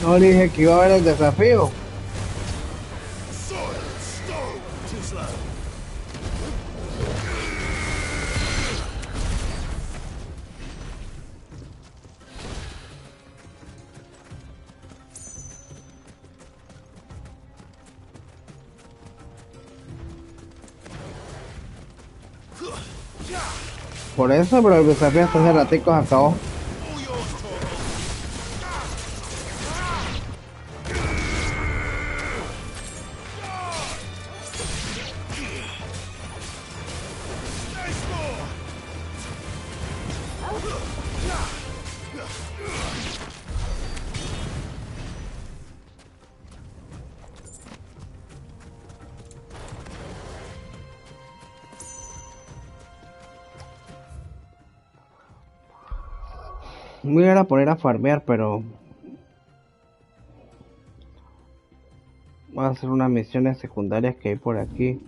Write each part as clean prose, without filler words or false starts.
No le dije que iba a haber el desafío. Por eso, pero el desafío hasta hace ratico acabó. Me iba a poner a farmear, pero voy a hacer unas misiones secundarias que hay por aquí.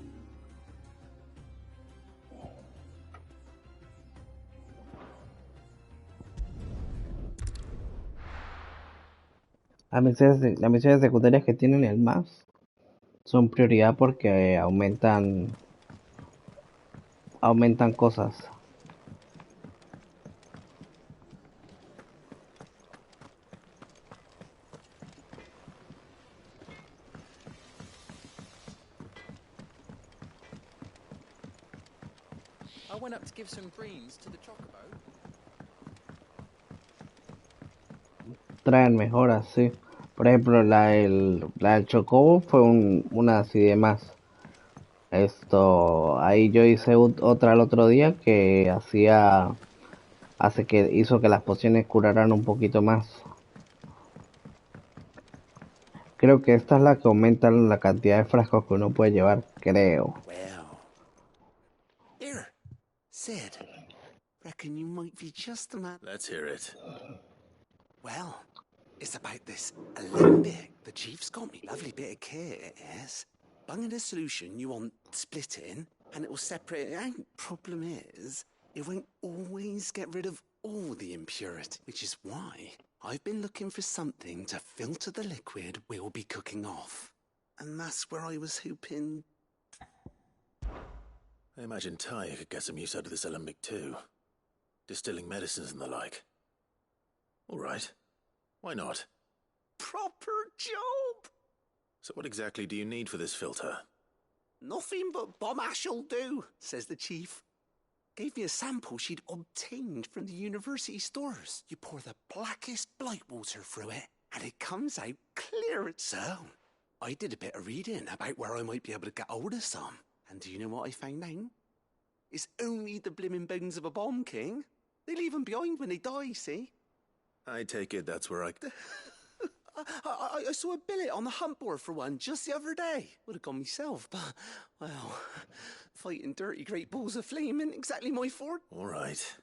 Las misiones secundarias que tienen el más son prioridad porque aumentan cosas. I went up to give some greens to the chocobo. Traen mejoras, sí. Por ejemplo, la del Chocobo fue una así de más. Ahí yo hice otra el otro día que hizo que las pociones curaran un poquito más. Creo que esta es la que aumenta la cantidad de frascos que uno puede llevar, creo. Well, here, Sid. Reckon you might be just the man. Let's hear it. Well, it's about this alembic the chief's got me. Lovely bit of kit, it is. Bung in a solution you want splitting, and it will separate it out. Problem is, it won't always get rid of all the impurity, which is why I've been looking for something to filter the liquid we'll be cooking off. And that's where I was hoping. I imagine Ty could get some use out of this alembic too. Distilling medicines and the like. All right. Why not? Proper job! So what exactly do you need for this filter? Nothing but bomb ash'll do, says the chief. Gave me a sample she'd obtained from the university stores. You pour the blackest blight water through it, and it comes out clear. So, I did a bit of reading about where I might be able to get hold of some. And do you know what I found out? It's only the blimmin' bones of a bomb king. They leave them behind when they die, see? I take it that's where I... I saw a billet on the hunt board for one just the other day. Would have gone myself, but, well, fighting dirty great balls of flame isn't exactly my forte. All right.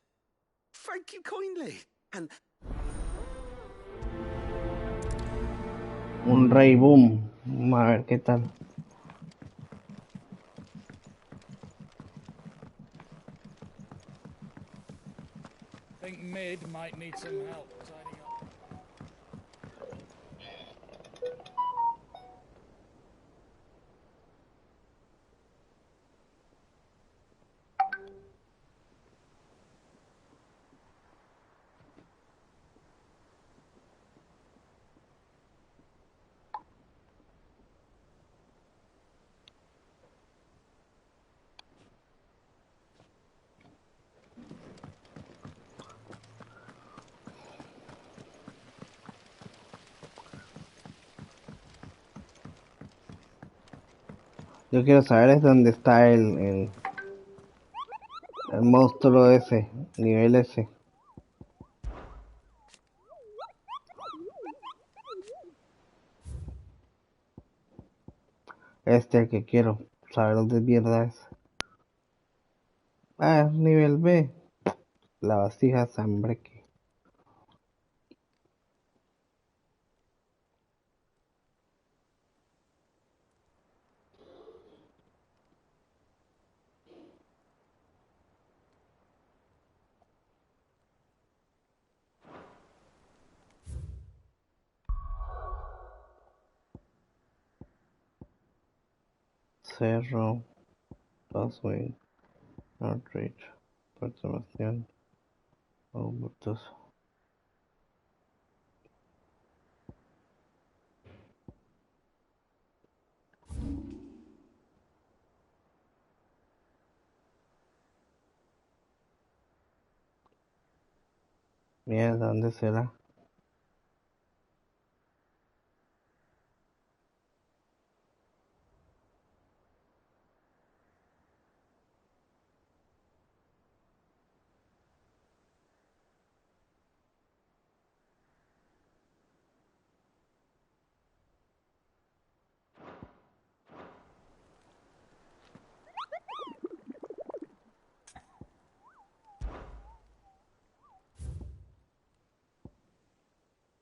Thank you kindly. And... Un rey boom. Vamos a ver qué tal. Think mid might need some help tidying up. Yo quiero saber es dónde está el monstruo ese, nivel ese. El que quiero saber dónde mierda es. Ah, es nivel B. La vasija Zambreque. Cerro, Roswell, Northridge, Puerto Sebastián, Augusto. Mierda, ¿dónde será?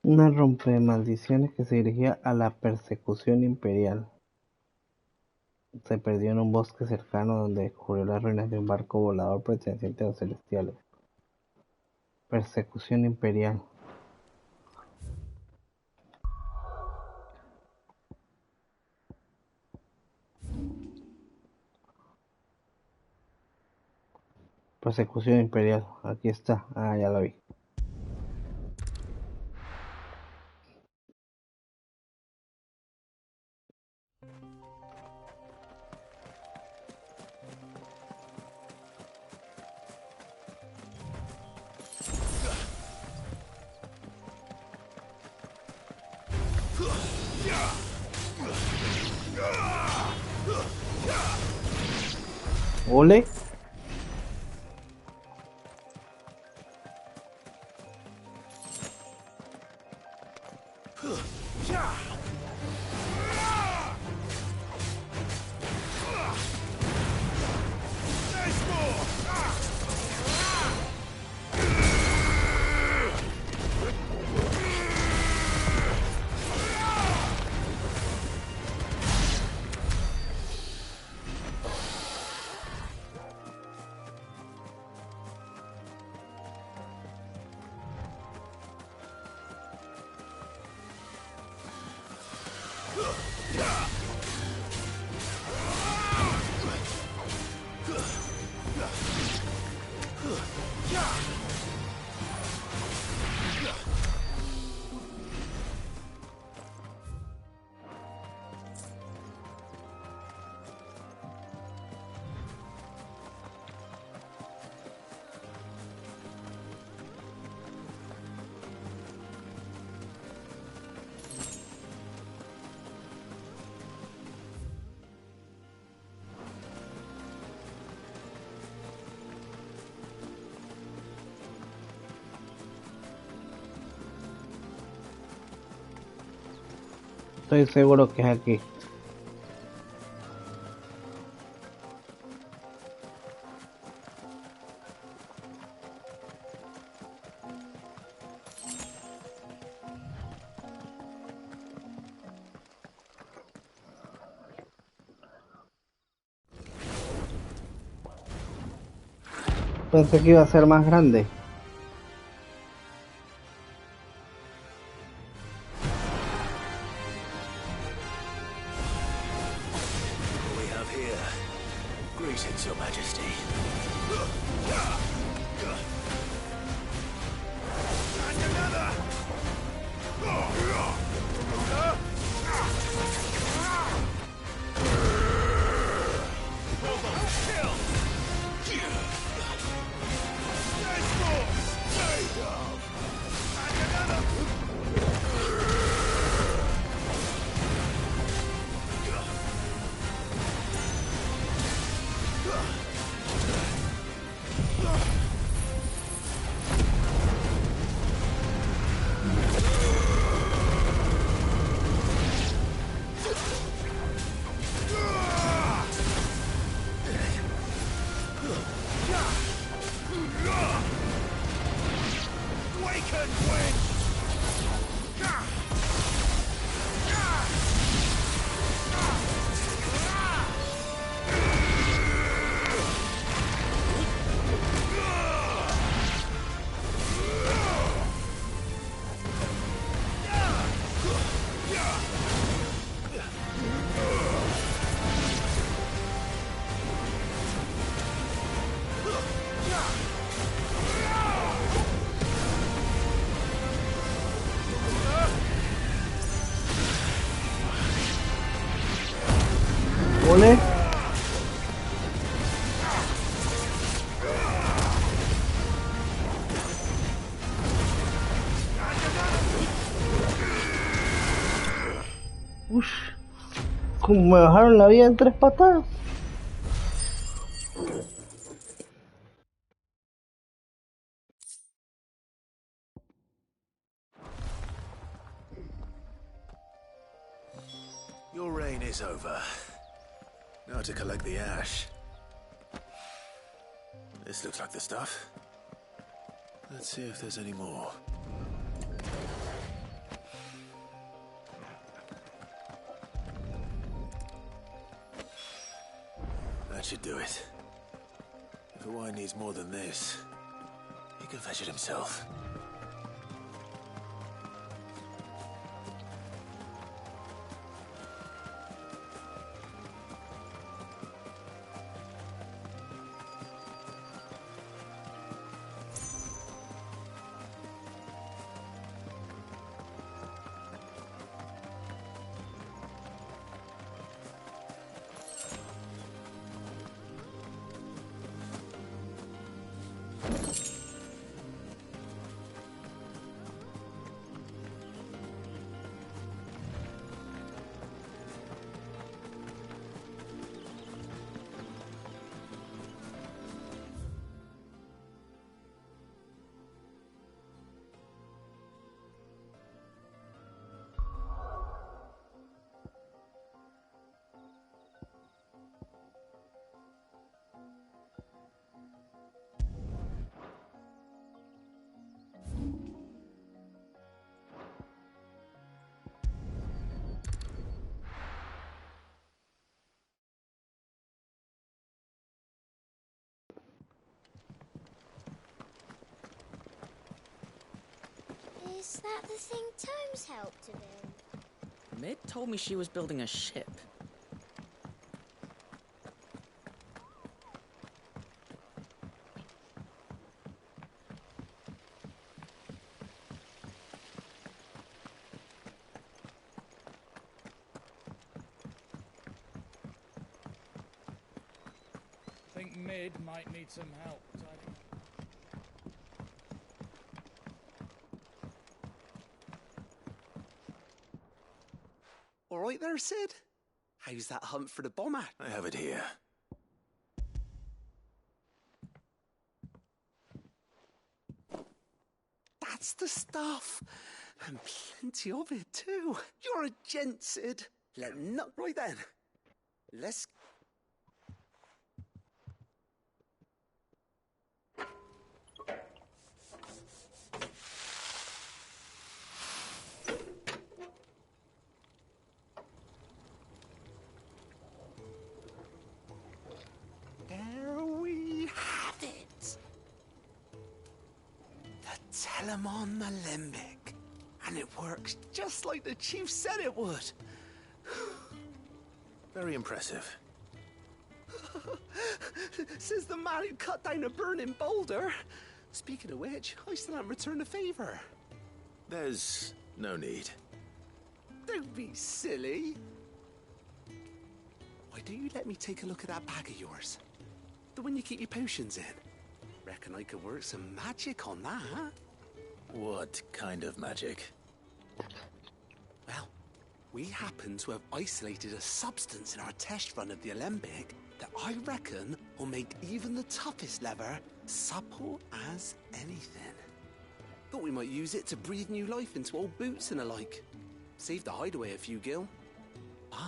Una rompemaldiciones que se dirigía a la persecución imperial. Se perdió en un bosque cercano donde descubrió las ruinas de un barco volador perteneciente a los celestiales. Persecución imperial. Persecución imperial. Aquí está. Ah, ya lo vi. Ole. Estoy seguro que es aquí. Pensé que iba a ser más grande. What we have here? Greetings, Your Majesty. And another! Como me bajaron la vida en 3 patadas. Your reign is over. Now to collect the ash. This looks like the stuff. Let's see if there's any more. That should do it. If the wine needs more than this, he can fetch it himself. Is that the thing Tomes helped to build? Mid told me she was building a ship. Think Mid might need some help tidying up. All right there, Sid? How's that hunt for the bomber? I have it here. That's the stuff. And plenty of it, too. You're a gent, Sid. Let nut right then. Let's... There we have it. The Telemon Alembic. And it works just like the chief said it would. Very impressive. Says the man who cut down a burning boulder. Speaking of which, I still haven't returned the favour. There's no need. Don't be silly. Why don't you let me take a look at that bag of yours? The one you keep your potions in. Reckon I could work some magic on that, huh? What kind of magic? Well, we happen to have isolated a substance in our test run of the Alembic that I reckon will make even the toughest leather supple as anything. Thought we might use it to breathe new life into old boots and the like. Save the hideaway a few gil. But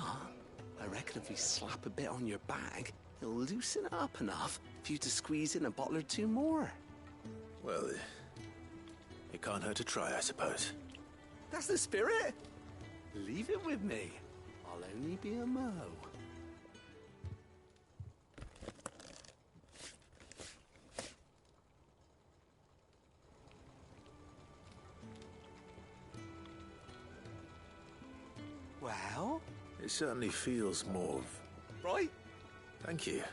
I reckon if we slap a bit on your bag, it'll loosen it up enough for you to squeeze in a bottle or two more. Well, it can't hurt to try, I suppose. That's the spirit. Leave it with me. I'll only be a mo. Well? It certainly feels more... Right? Thank you.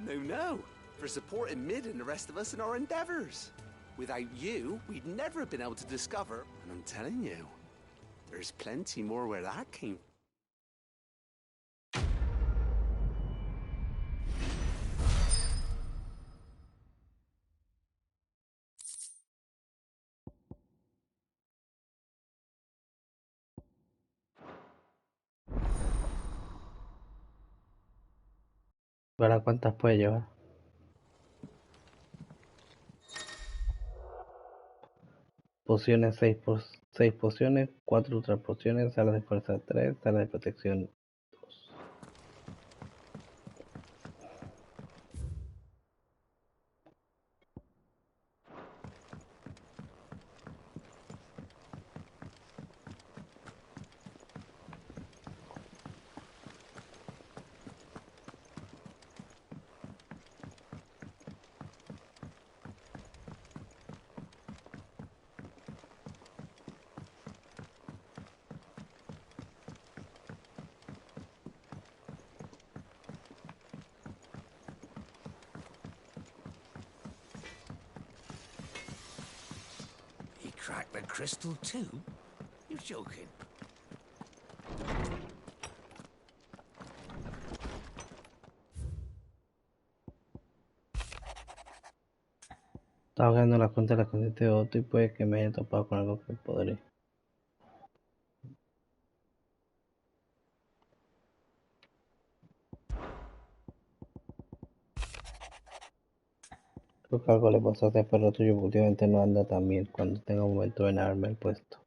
No. For supporting Mid and the rest of us in our endeavours. Without you, we'd never have been able to discover, and I'm telling you, there's plenty more where that came from. ¿Para cuántas puede llevar? Pociones 6 pociones, 4 ultra pociones, salas de fuerza 3, salas de protección 2. He cracked the crystal too? You're joking. Estaba ganando la cuenta de la consciente de Otto y puede que me haya topado con algo que podré. Creo que algo le pasó a este perro tuyo porque últimamente no anda tan bien. Cuando tenga un momento ven a verme el puesto.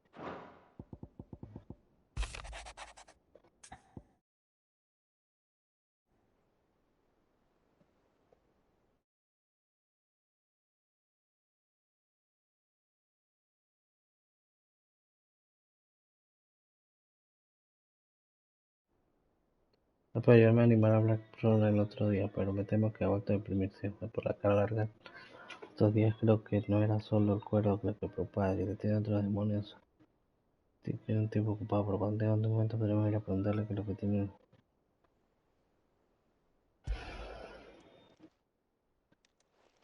No puedo ayudarme a animar a Black Throne el otro día, pero me temo que ha vuelto a deprimirse. Fue por la cara larga. Estos días creo que no era solo el cuero lo que preocupaba, que le tiene otros demonios. Tiene un tiempo ocupado, pero cuando tenga un momento podremos ir a preguntarle qué es lo que tiene.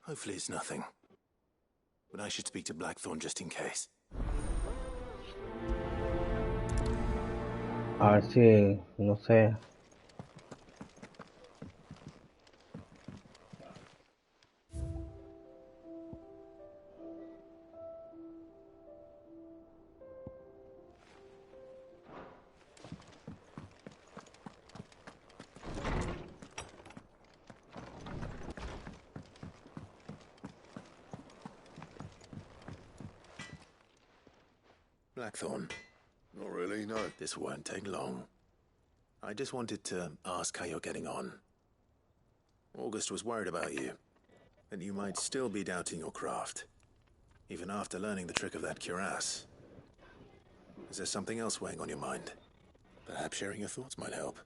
Hopefully it's nothing. But I should speak to Blackthorn just in case. A ver si, no sé. Blackthorn. Not really, no. This won't take long. I just wanted to ask how you're getting on. August was worried about you, that you might still be doubting your craft, even after learning the trick of that cuirass. Is there something else weighing on your mind? Perhaps sharing your thoughts might help.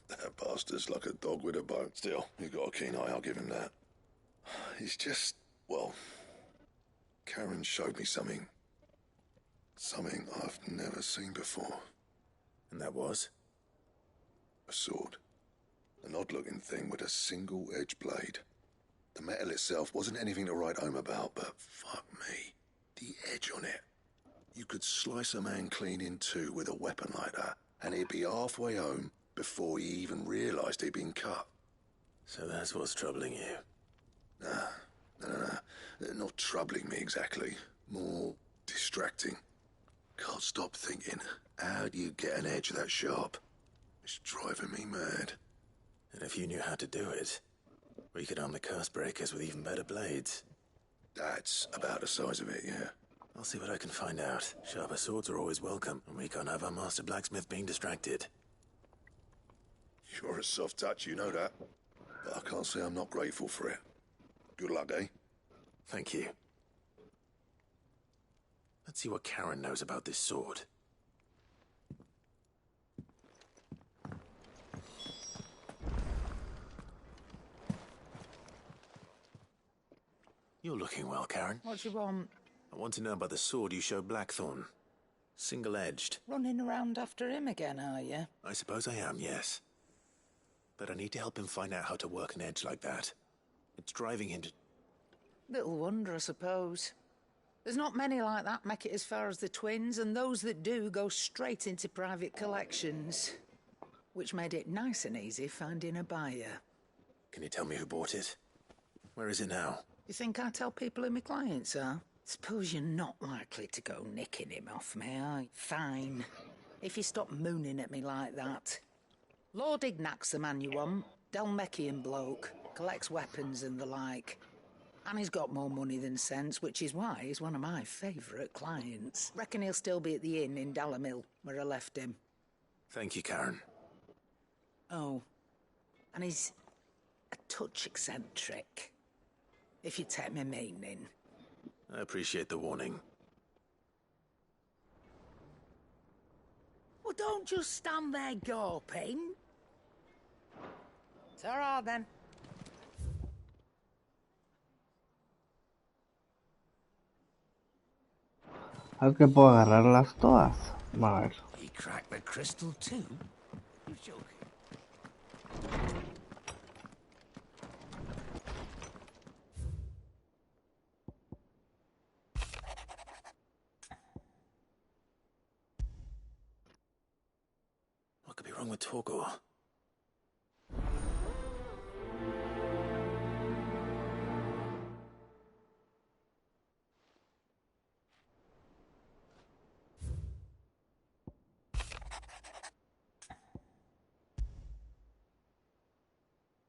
That bastard's like a dog with a bone. Still, he's got a keen eye, I'll give him that. He's just, well, Karen showed me something. Something I've never seen before. And that was? A sword. An odd-looking thing with a single-edged blade. The metal itself wasn't anything to write home about, but fuck me. The edge on it. You could slice a man clean in two with a weapon like that, and he'd be halfway home before he even realised he'd been cut. So that's what's troubling you. Nah. Not troubling me exactly. More distracting. Can't stop thinking, how do you get an edge that sharp? It's driving me mad. And if you knew how to do it, we could arm the curse breakers with even better blades. That's about the size of it, yeah. I'll see what I can find out. Sharper swords are always welcome, and we can't have our master blacksmith being distracted. You're a soft touch, you know that. But I can't say I'm not grateful for it. Good luck, eh? Thank you. Let's see what Karen knows about this sword. You're looking well, Karen. What do you want? I want to know about the sword you showed Blackthorn. Single-edged. Running around after him again, are you? I suppose I am, yes. But I need to help him find out how to work an edge like that. It's driving him to... Little wonder, I suppose. There's not many like that make it as far as the twins, and those that do go straight into private collections. Which made it nice and easy finding a buyer. Can you tell me who bought it? Where is it now? You think I tell people who my clients are? Suppose you're not likely to go nicking him off me, are you? Fine. If you stop mooning at me like that. Lord Ignac's the man you want. Dalmecian bloke. Collects weapons and the like. And he's got more money than sense, which is why he's one of my favourite clients. Reckon he'll still be at the inn in Dalamil, where I left him. Thank you, Karen. Oh, and he's a touch eccentric, if you take my meaning. I appreciate the warning. Well, don't just stand there gawping. It's all right, then. Creo que puedo agarrarlas todas. A ver. He cracked the crystal too? You're joking. What could be wrong with Torgor?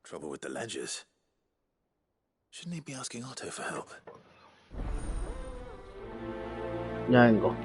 Trouble with the ledgers. Shouldn't he be asking Otto for help? Ya vengo.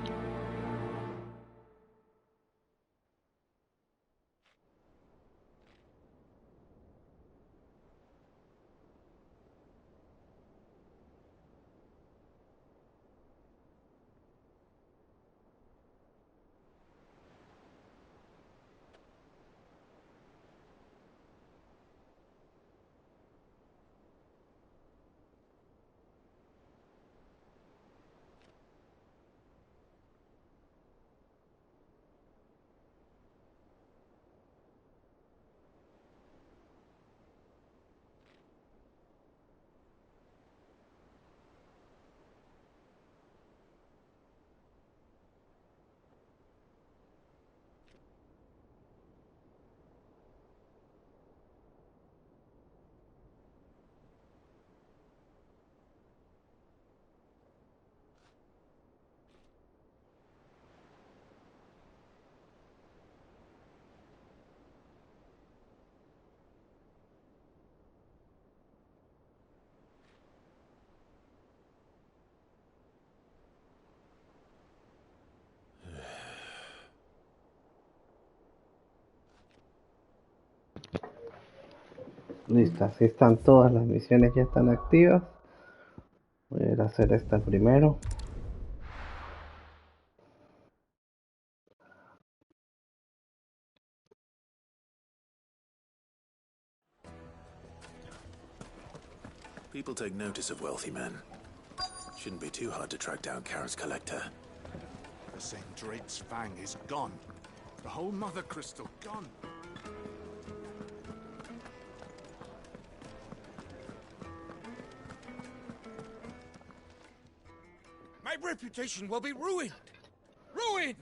Listo, así están todas las misiones, ya están activas. Voy a ir a hacer esta primero. People take notice of wealthy men. Shouldn't be too hard to track down Karen's collector. The St. Drake's Fang is gone. The whole Mother Crystal gone. My reputation will be ruined! Ruined!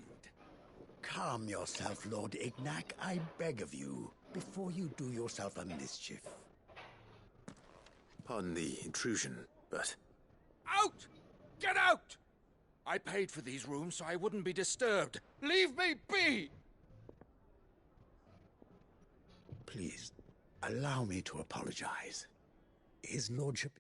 Calm yourself, Lord Ignac, I beg of you, before you do yourself a mischief. Pardon the intrusion, but... Out! Get out! I paid for these rooms so I wouldn't be disturbed. Leave me be! Please, allow me to apologize. His lordship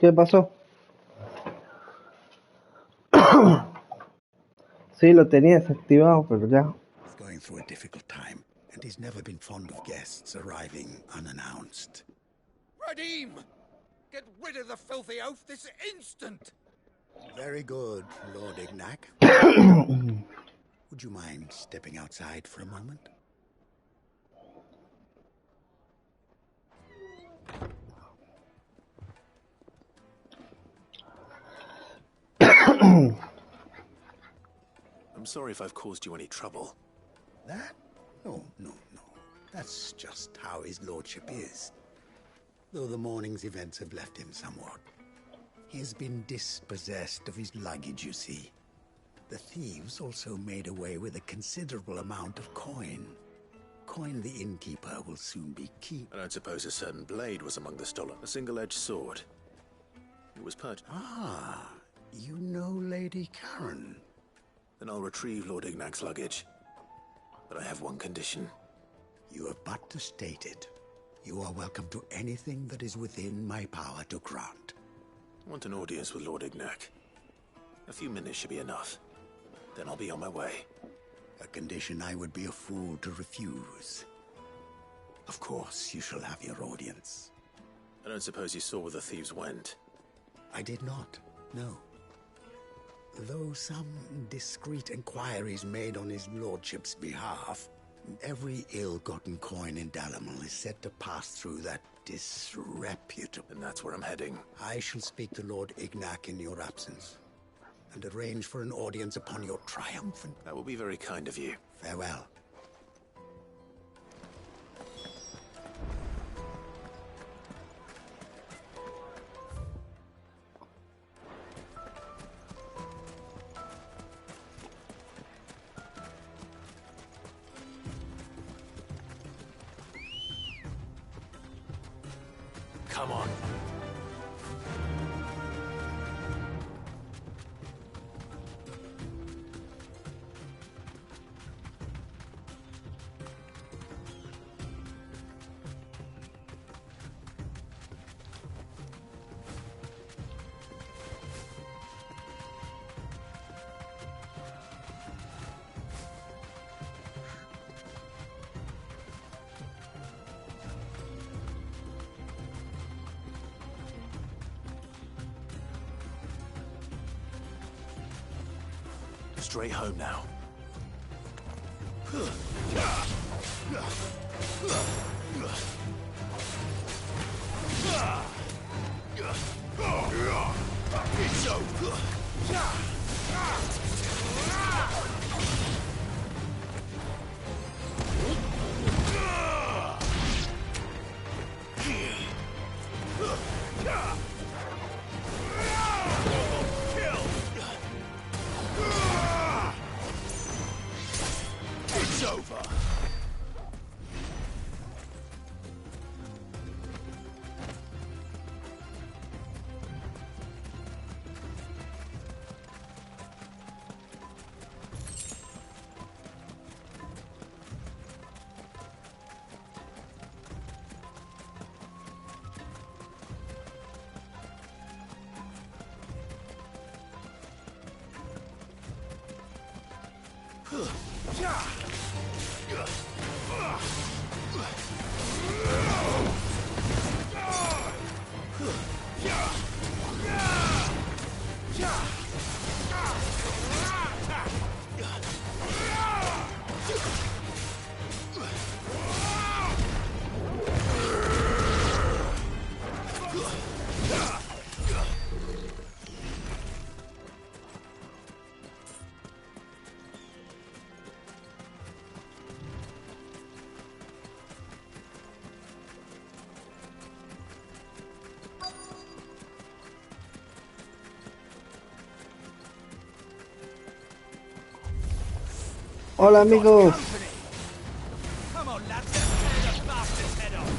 ¿Qué pasó? Sí, lo tenía desactivado, pero ya. He's going through a difficult time, and he's never been fond of guests arriving unannounced. Radim! Get rid of the filthy oaf this instant! Very good, Lord Ignac. Would you mind stepping outside for a moment? I'm sorry if I've caused you any trouble. That? Oh, no. That's just how his lordship is. Though the morning's events have left him somewhat. He has been dispossessed of his luggage, you see. The thieves also made away with a considerable amount of coin. Coin the innkeeper will soon be keeping. I don't suppose a certain blade was among the stolen. A single-edged sword. It was purchased. Ah, you know Lady Karen. Then I'll retrieve Lord Ignac's luggage. But I have one condition. You have but to state it. You are welcome to anything that is within my power to grant. I want an audience with Lord Ignac. A few minutes should be enough. Then I'll be on my way. A condition I would be a fool to refuse. Of course, you shall have your audience. I don't suppose you saw where the thieves went. I did not, no. Though some discreet inquiries made on his lordship's behalf, every ill-gotten coin in Dalamal is said to pass through that disreputable... And that's where I'm heading. I shall speak to Lord Ignac in your absence, and arrange for an audience upon your triumphant... That will be very kind of you. Farewell. Come on. Straight home now. It's over. It's over. Hola amigos. Come on, lads, let's tear the bastard's head off.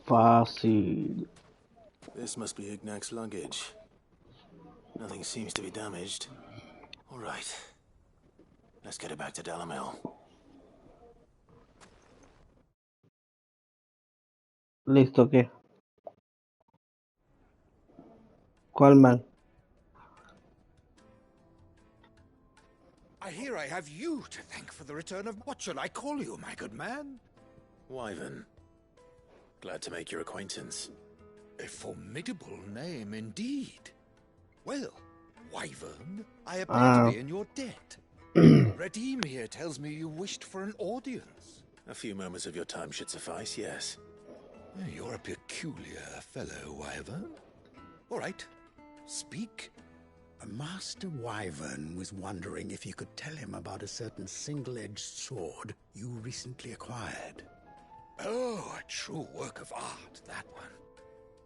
Fácil. This must be Ignac's luggage. Nothing seems to be damaged. All right. Let's get it back to Delamel. Listo, ¿qué? ¿Cuál man? I hear I have you to thank for the return of... What shall I call you, my good man? Wyvern. Glad to make your acquaintance. A formidable name indeed. Well, Wyvern, I appear to be in your debt. Redeem here tells me you wished for an audience. A few moments of your time should suffice, yes. You're a peculiar fellow, Wyvern. All right, speak. Master Wyvern was wondering if you could tell him about a certain single-edged sword you recently acquired. Oh, a true work of art, that one.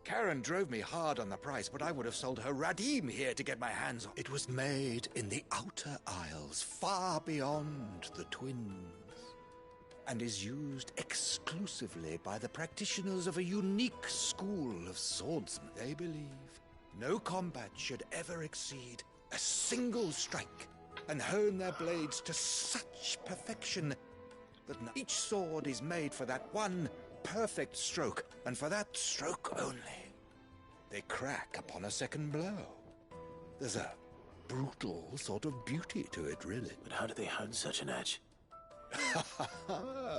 Karen drove me hard on the price, but I would have sold her Radim here to get my hands on. It was made in the Outer Isles, far beyond the Twins, and is used exclusively by the practitioners of a unique school of swordsmen. They believe no combat should ever exceed a single strike, and hone their blades to such perfection that each sword is made for that one perfect stroke, and for that stroke only. They crack upon a second blow. There's a brutal sort of beauty to it, really. But how do they hone such an edge?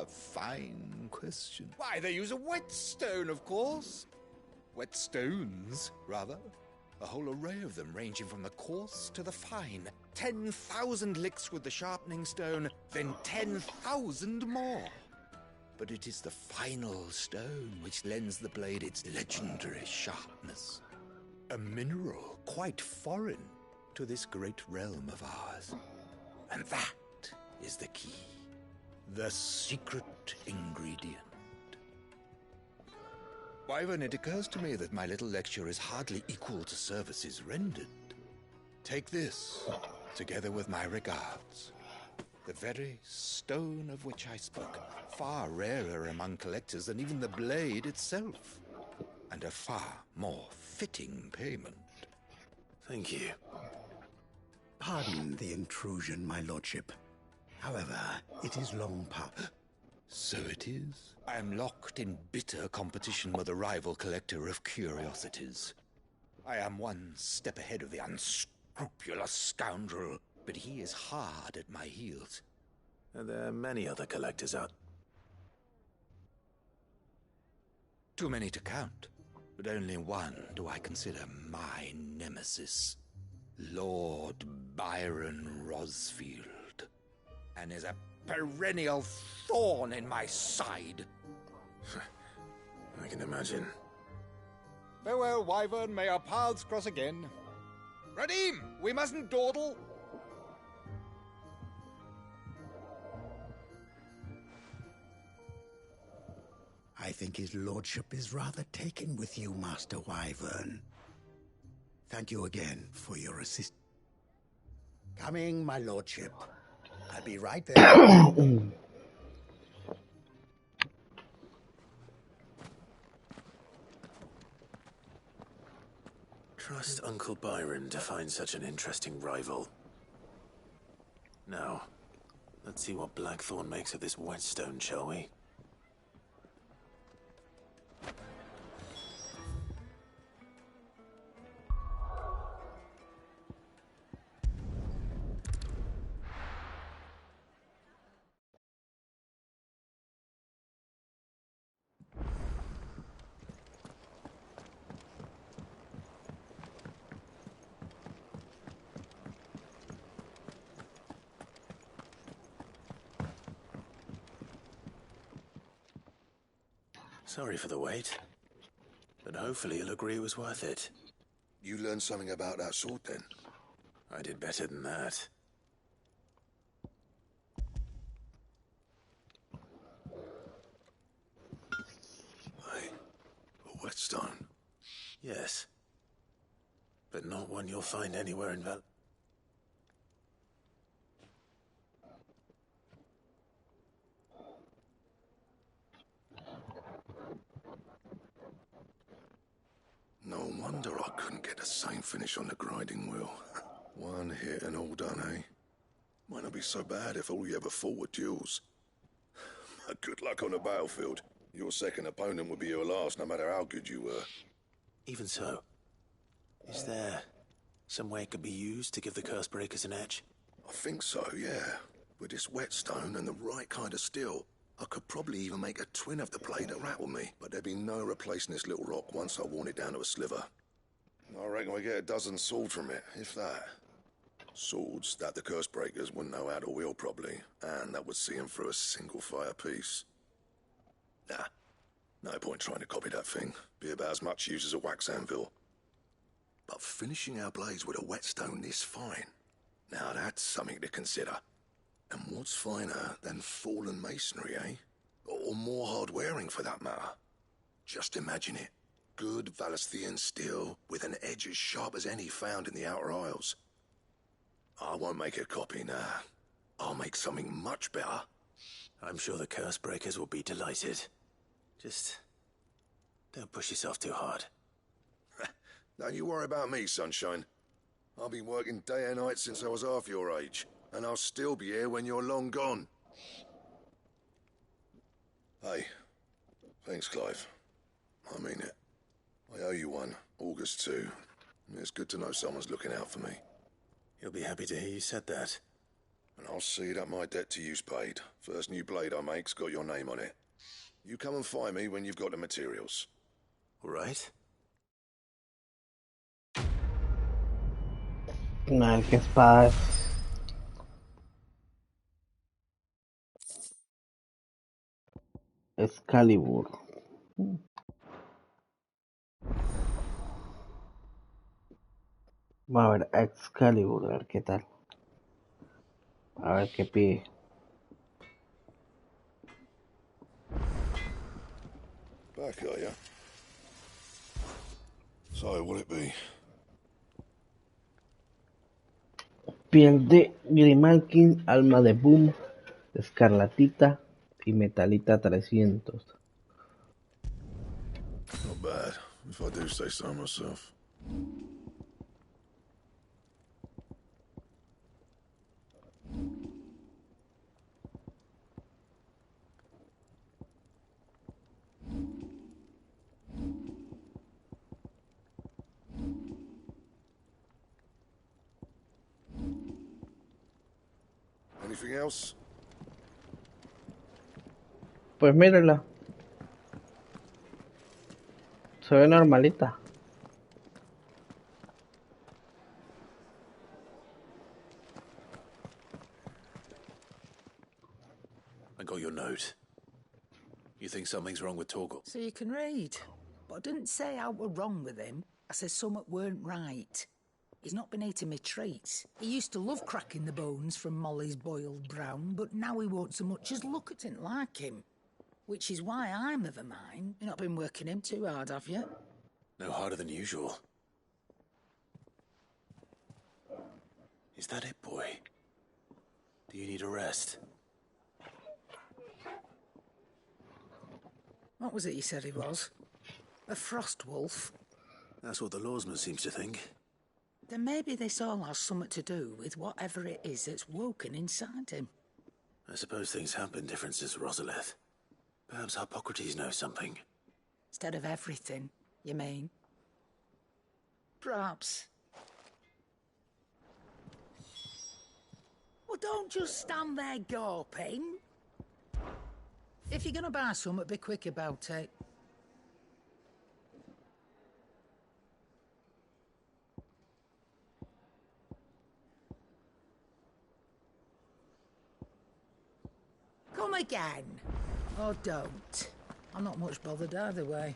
Fine question. Why, they use a whetstone, of course. Whetstones, rather. A whole array of them, ranging from the coarse to the fine. 10,000 licks with the sharpening stone, then 10,000 more. But it is the final stone which lends the blade its legendary sharpness. A mineral quite foreign to this great realm of ours. And that is the key. The secret ingredient. Wyvern, it occurs to me that my little lecture is hardly equal to services rendered. Take this, together with my regards. The very stone of which I spoke, far rarer among collectors than even the blade itself, and a far more fitting payment. Thank you. Pardon the intrusion, my lordship. However, it is long past. So it is. I am locked in bitter competition with a rival collector of curiosities. I am one step ahead of the unscrupulous scoundrel, but he is hard at my heels. Are there many other collectors out? Too many to count, but only one do I consider my nemesis. Lord Byron Rosfield, and is a perennial thorn in my side. I can imagine. Farewell, Wyvern. May our paths cross again. Radim, we mustn't dawdle. I think his lordship is rather taken with you, Master Wyvern. Thank you again for your assist. Coming, my lordship. I'll be right there. Trust Uncle Byron to find such an interesting rival. Now, let's see what Blackthorn makes of this whetstone, shall we? Sorry for the wait, but hopefully you'll agree it was worth it. You learned something about that sword, then? I did better than that. A whetstone? Yes. But not one you'll find anywhere in Val... wonder I couldn't get the same finish on the grinding wheel. One hit and all done, eh? Might not be so bad if all you ever fought were duels. Good luck on the battlefield. Your second opponent would be your last, no matter how good you were. Even so, is there some way it could be used to give the curse breakers an edge? I think so, yeah. With this whetstone and the right kind of steel, I could probably even make a twin of the blade that rattled me, but there'd be no replacing this little rock once I worn it down to a sliver. I reckon we get a dozen swords from it, if that. Swords that the curse breakers wouldn't know how to wield properly, and that would see them through a single fire piece. Nah, no point trying to copy that thing. Be about as much use as a wax anvil. But finishing our blades with a whetstone this fine, now that's something to consider. And what's finer than fallen masonry, eh? Or more hard-wearing, for that matter. Just imagine it. Good Valisthian steel with an edge as sharp as any found in the Outer Isles. I won't make a copy, nah. I'll make something much better. I'm sure the curse breakers will be delighted. Just don't push yourself too hard. Don't you worry about me, sunshine. I've been working day and night since I was half your age, and I'll still be here when you're long gone. Hey, thanks, Clive. I mean it. I owe you one, August too. It's good to know someone's looking out for me. He'll be happy to hear you said that. And I'll see that my debt to you's paid. First new blade I make's got your name on it. You come and find me when you've got the materials. All right? A ver qué espada es. Excalibur. Va a ver, Excalibur, a ver qué tal. A ver qué pide. Back, are ya? So, will it be? Piel de Grimalkin, alma de Boom, escarlatita y metalita 300. Not bad, if I do say so myself. Anything else? Pues mírala. Se ve normalita. I got your note. You think something's wrong with Torgal? So you can read. But I didn't say how we're wrong with him. I said something weren't right. He's not been eating me treats. He used to love cracking the bones from Molly's boiled brown, but now he won't so much as look at it like him. Which is why I'm of a mind. You've not been working him too hard, have you? No harder than usual. Is that it, boy? Do you need a rest? What was it you said he was? A frost wolf? That's what the lawsman seems to think. Then maybe this all has something to do with whatever it is that's woken inside him. I suppose things have been different since Rosalith. Perhaps Hippocrates knows something. Instead of everything, you mean? Perhaps. Well, don't just stand there gawping. If you're gonna buy something, be quick about it. Come again. Or don't. I'm not much bothered either way.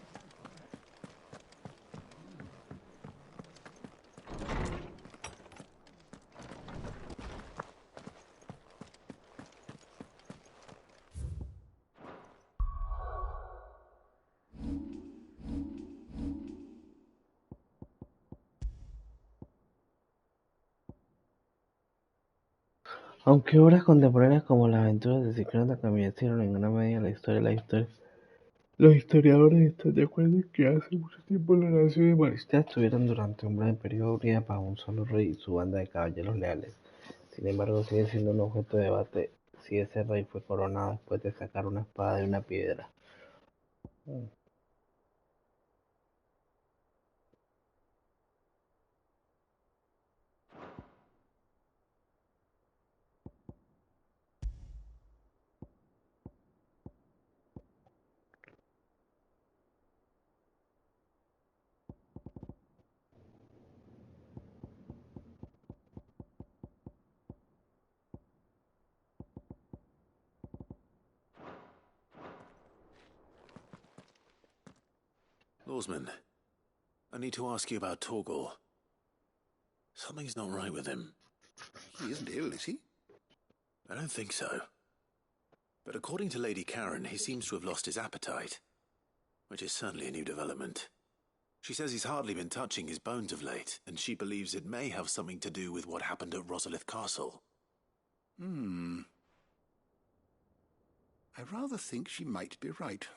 Aunque obras contemporáneas como las aventuras de Ciclón convencieron en gran medida la historia Los historiadores están de acuerdo en que hace mucho tiempo la nación de Maristas estuvieron durante un breve periodo unida bajo un solo rey y su banda de caballeros leales. Sin embargo, sigue siendo un objeto de debate si ese rey fue coronado después de sacar una espada de una piedra. Lawsman, I need to ask you about Torgal. Something's not right with him. He isn't ill, is he? I don't think so. But according to Lady Karen, he seems to have lost his appetite, which is certainly a new development. She says he's hardly been touching his bones of late, and she believes it may have something to do with what happened at Rosalith Castle. I rather think she might be right,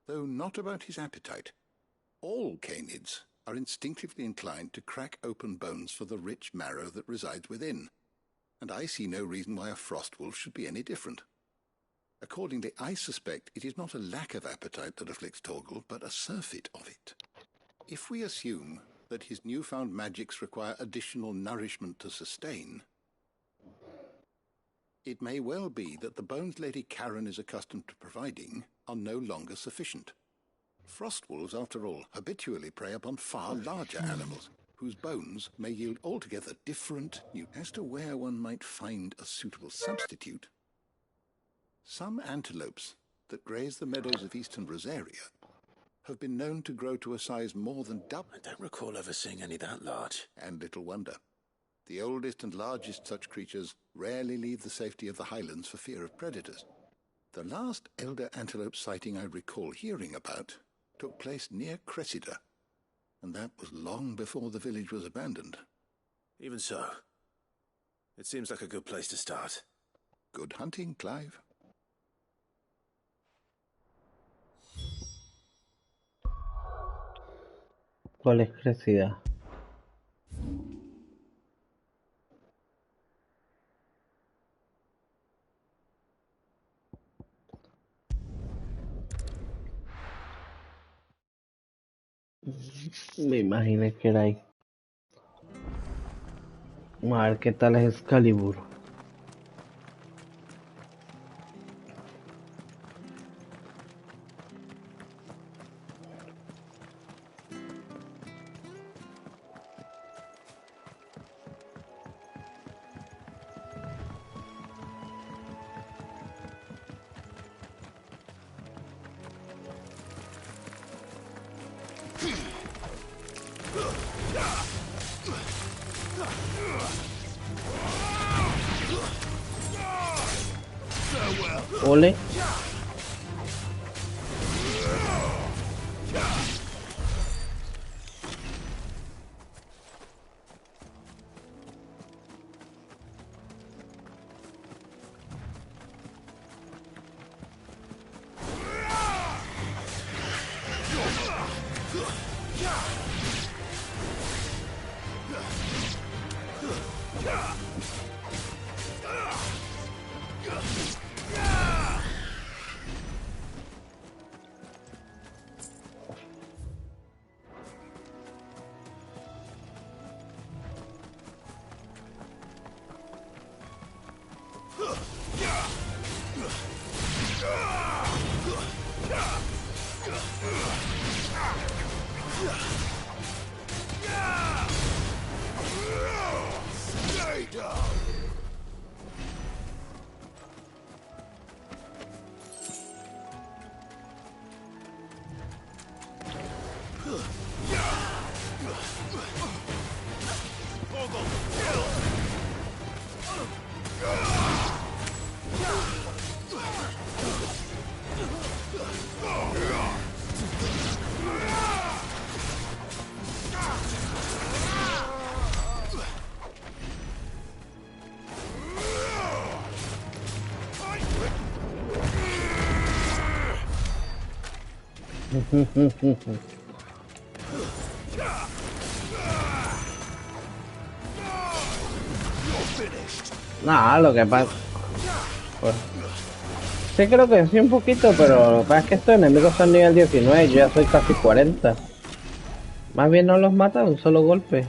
though not about his appetite. All canids are instinctively inclined to crack open bones for the rich marrow that resides within, and I see no reason why a frostwolf should be any different. Accordingly, I suspect it is not a lack of appetite that afflicts Torgal, but a surfeit of it. If we assume that his newfound magics require additional nourishment to sustain, it may well be that the bones Lady Karen is accustomed to providing are no longer sufficient. Frostwolves, after all, habitually prey upon far larger animals, whose bones may yield altogether different as to where one might find a suitable substitute. Some antelopes that graze the meadows of eastern Rosaria have been known to grow to a size more than double. I don't recall ever seeing any that large. And little wonder. The oldest and largest such creatures rarely leave the safety of the highlands for fear of predators. The last elder antelope sighting I recall hearing about took place near Cressida, and that was long before the village was abandoned. Even so, it seems like a good place to start. Good hunting, Clive. ¿Cuál es Cressida? Me imaginé que era ahí. Vamos a ver qué tal es Excalibur. Ole. Nada, lo que pasa... Pues, sí creo que sí un poquito, pero lo que pasa es que estos enemigos son nivel 19 y yo ya soy casi 40. Más bien no los mata de un solo golpe.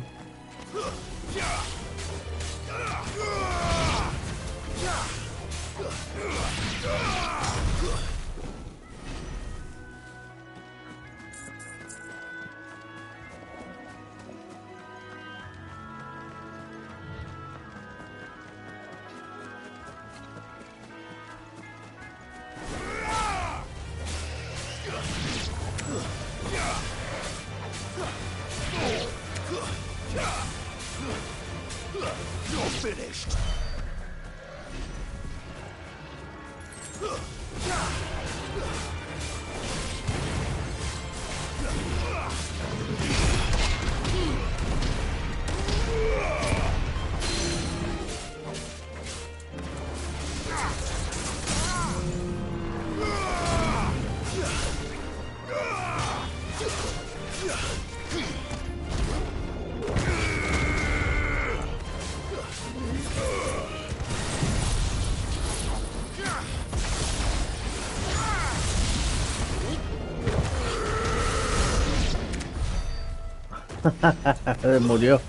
Murió.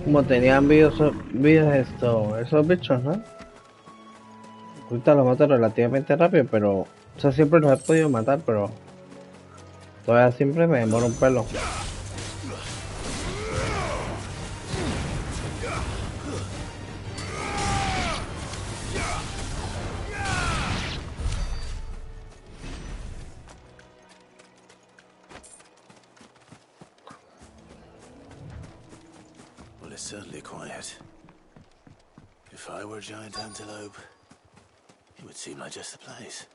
Como tenían vidas esos bichos, ¿no? Ahorita los mato relativamente rápido, pero... O sea, siempre los he podido matar, pero... Todavía siempre me demora un pelo. Well, it's certainly quiet. If I were a giant antelope, it would seem like just the place.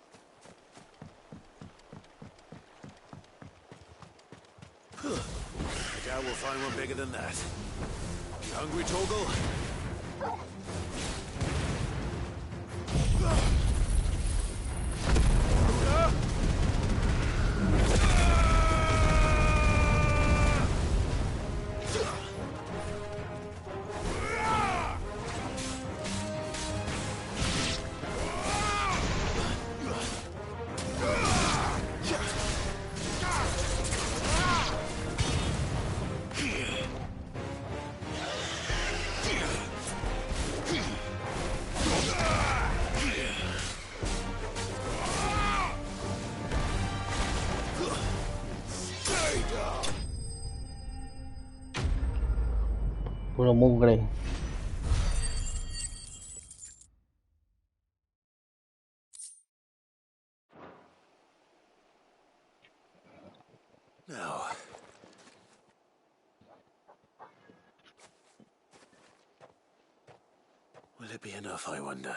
I doubt we'll find one bigger than that. You hungry, Torgal? Puro mugre. Now, will it be enough, I wonder?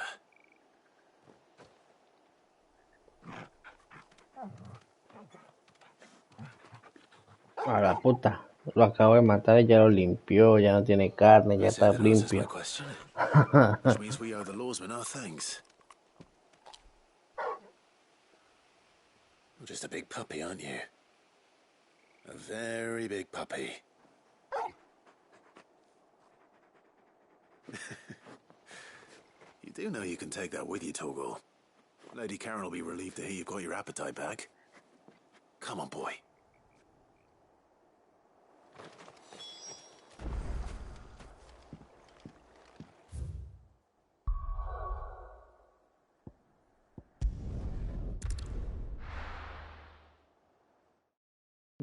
A la puta. Lo acabo de matar y ya lo limpió, ya no tiene carne, ya está limpio. Which means we owe the lawsman our thanks. You're just a big puppy, aren't you? A very big puppy. You do know you can take that with you, Torgal. Lady Karen will be relieved to hear you've got your appetite back. Come on, boy.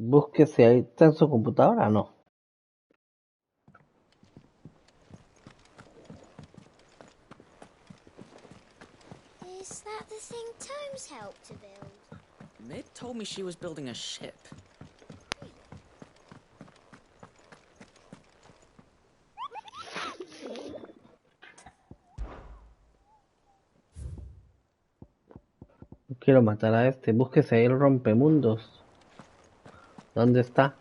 Busque si ahí está en su computadora, no. Is that the thing Tomes helped to build? Mid told me she was building a ship. No quiero matar a este. Búsquese ahí el rompemundos. ¿Dónde está?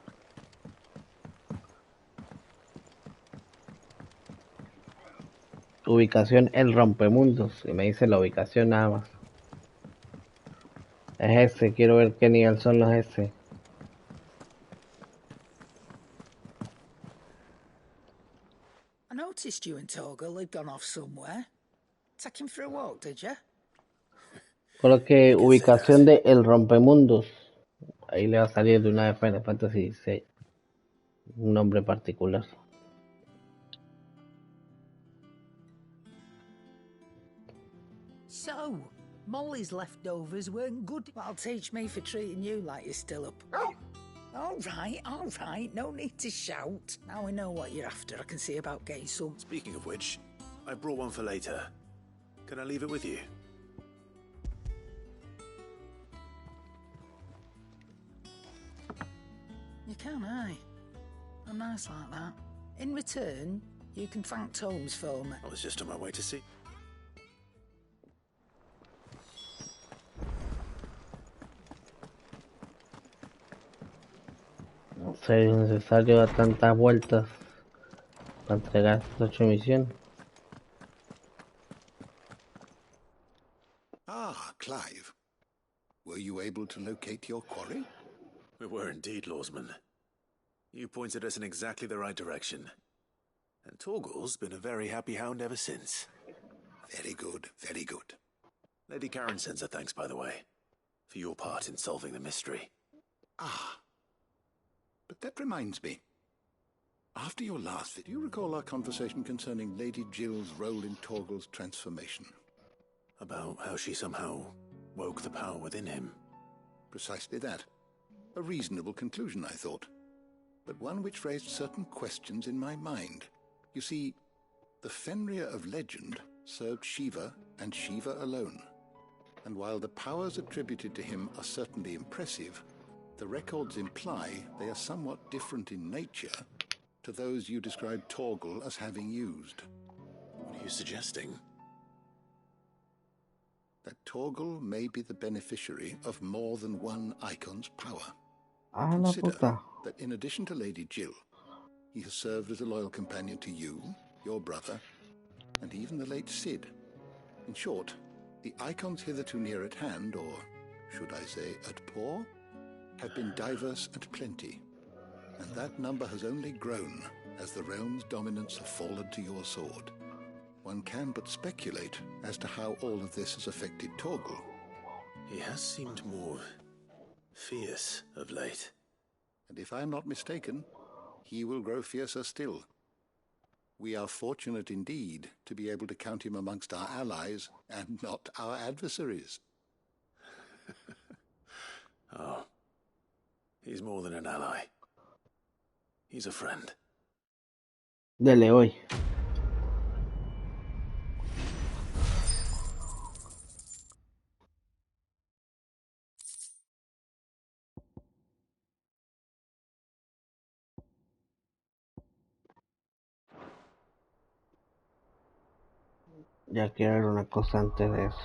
Ubicación el rompemundos. Y me dice la ubicación nada más. Es ese. Quiero ver qué nivel son los ese. I noticed you and Torgal had gone off somewhere. Take him for a walk, did you? Coloque ubicación de el rompemundos. Ahí le va a salir de una de Final Fantasy XVI. Un nombre particular. So, Molly's leftovers weren't good. That'll teach me for treating you like you're still up. All right. No need to shout. Now we know what you're after. I can see about getting some. Speaking of which, I brought one for later. Can I leave it with you? You can, aye. I'm nice like that. In return, you can thank Tomes for me. I was just on my way to see. No sé, es necesario dar tantas vueltas para entregar estas 8 misiones. Ah, Clive. Were you able to locate your quarry? We were indeed, Lawsman. You pointed us in exactly the right direction. And Torgal's been a very happy hound ever since. Very good, very good. Lady Karen sends her thanks, by the way, for your part in solving the mystery. Ah. But that reminds me. After your last visit, do you recall our conversation concerning Lady Jill's role in Torgal's transformation? About how she somehow woke the power within him. Precisely that. A reasonable conclusion, I thought. But one which raised certain questions in my mind. You see, the Fenrir of legend served Shiva and Shiva alone. And while the powers attributed to him are certainly impressive, the records imply they are somewhat different in nature to those you described Torgal as having used. What are you suggesting? That Torgal may be the beneficiary of more than one icon's power. Ah, la Consider puta. that in addition to Lady Jill, he has served as a loyal companion to you, your brother, and even the late Cid. In short, the icons hitherto near at hand, or should I say at paw, have been diverse and plenty, and that number has only grown as the realm's dominance have fallen to your sword. One can but speculate as to how all of this has affected Torgal. He has seemed more fierce of late. And if I am not mistaken, he will grow fiercer still. We are fortunate indeed to be able to count him amongst our allies and not our adversaries. Oh, he's more than an ally. He's a friend. Dele hoy. Ya quiero ver una cosa antes de eso.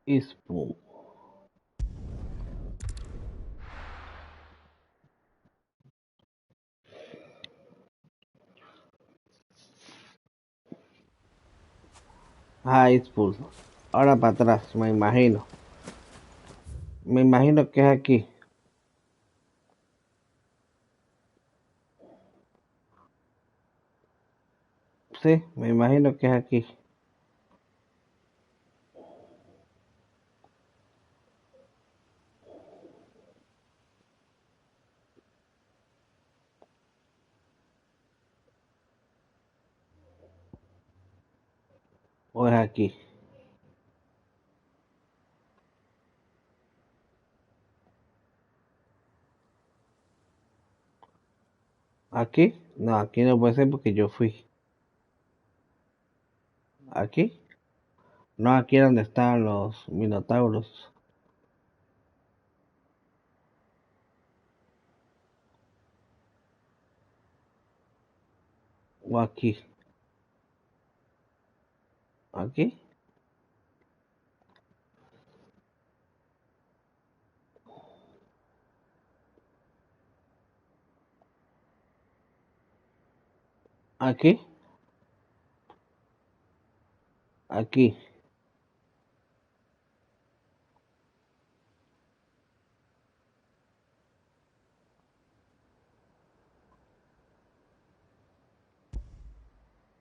Ispu. Ah, Ispul. Ahora para atrás, me imagino. Me imagino que es aquí. Sí, me imagino que es aquí. ¿O es aquí? ¿Aquí? No, aquí no puede ser porque yo fui. ¿Aquí? No, aquí es donde estaban los minotauros. ¿O aquí? ¿Aquí? ¿Aquí? Aquí.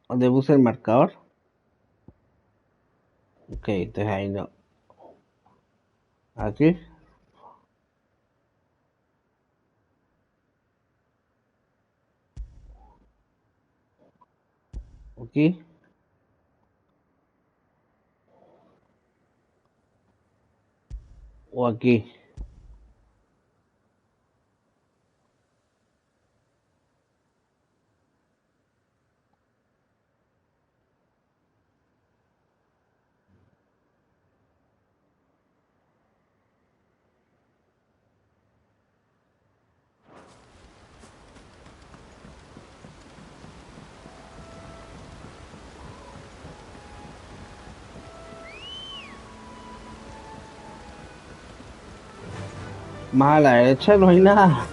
¿Dónde puse el marcador? Ok, entonces ahí no. ¿Aquí? ¿Aquí? ¿O aquí? Más a la derecha no hay nada.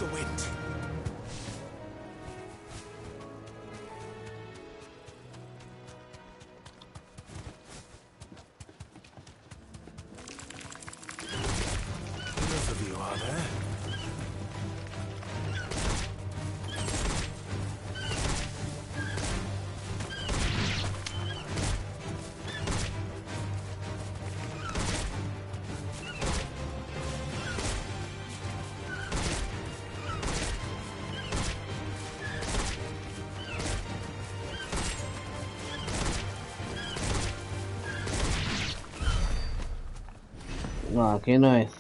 Enough of you, are there? No, aquí no es.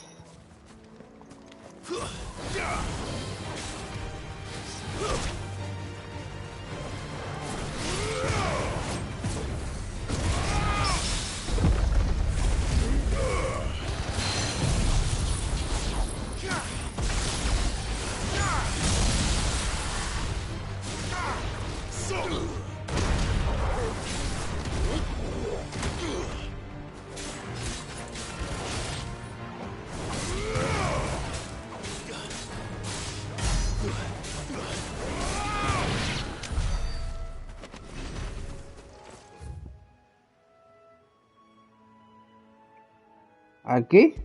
¿Aquí?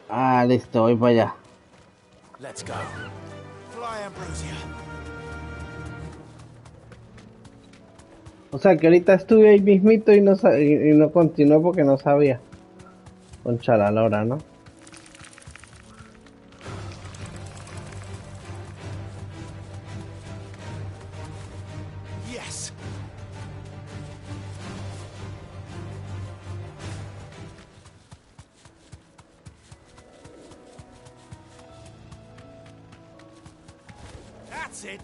Ah, listo, voy para allá. Let's go. Fly, Ambrosia. O sea que ahorita estuve ahí mismito y no, y no continué porque no sabía. Concha la lora, ¿no? Yes. That's it.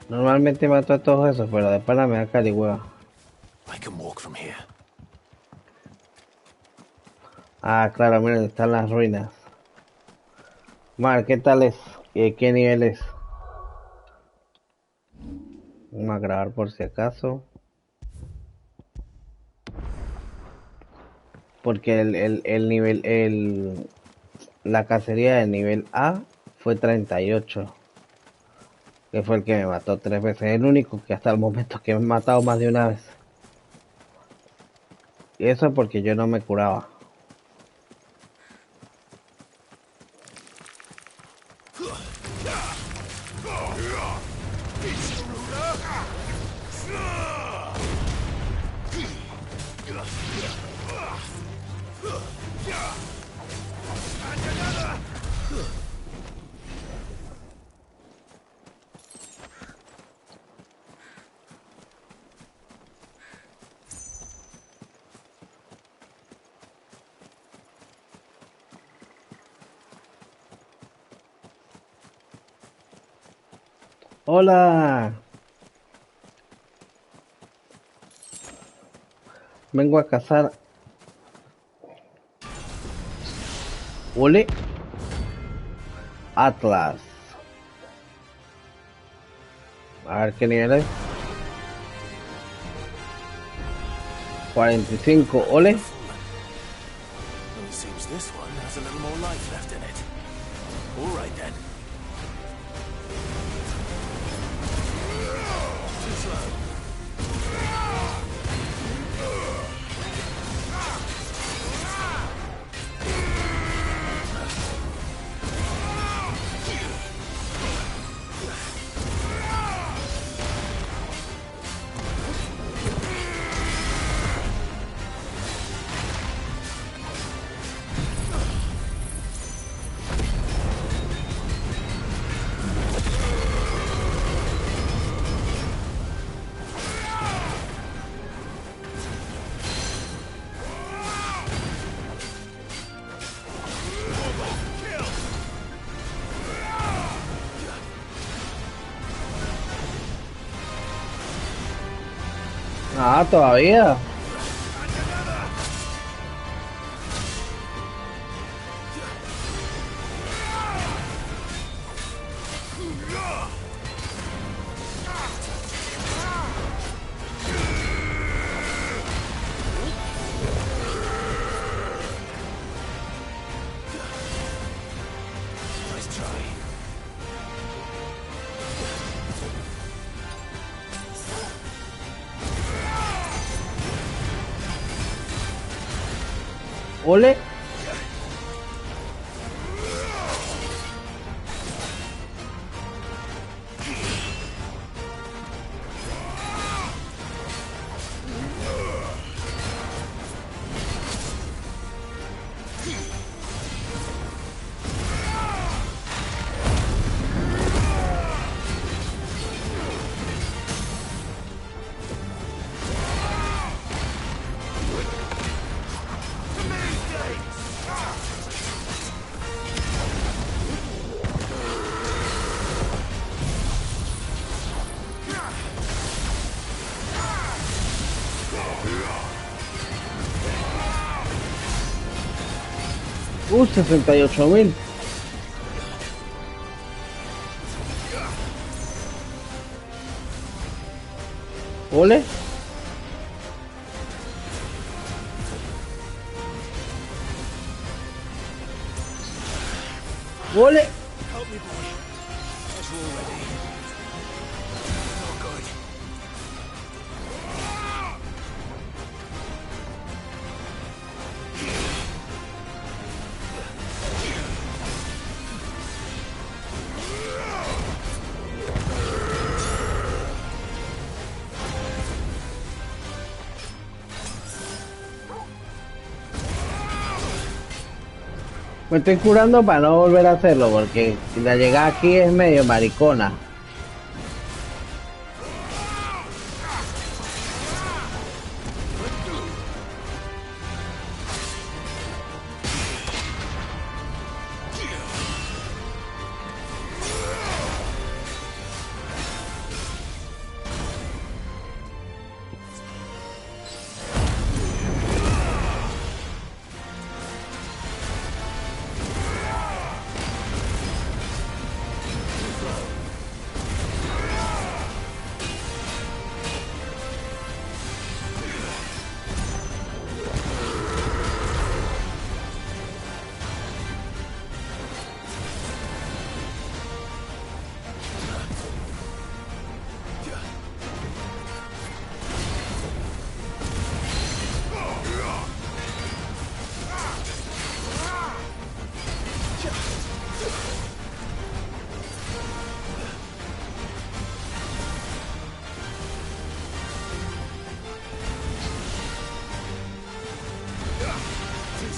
Normalmente mato a todos esos, pero de pana me da caligüeva. I can walk from here. Ah, claro, miren, están las ruinas. Mar, ¿qué tal es? ¿Y qué nivel es? Vamos a grabar por si acaso. Porque la cacería del nivel A fue 38, que fue el que me mató 3 veces. Es el único que hasta el momento que me ha matado más de una vez. Y eso es porque yo no me curaba. Hola, vengo a cazar. Ole, Atlas. A ver qué nivel es. 45, ole. Only seems this one has a little more life left in it. All right then. Too slow. Ah, todavía. Nice try. Ole. Uh, 68.000. Ole. Ole. Help me, boy. As we're all ready. Oh, good. Me estoy curando para no volver a hacerlo, porque la llegada aquí es medio maricona.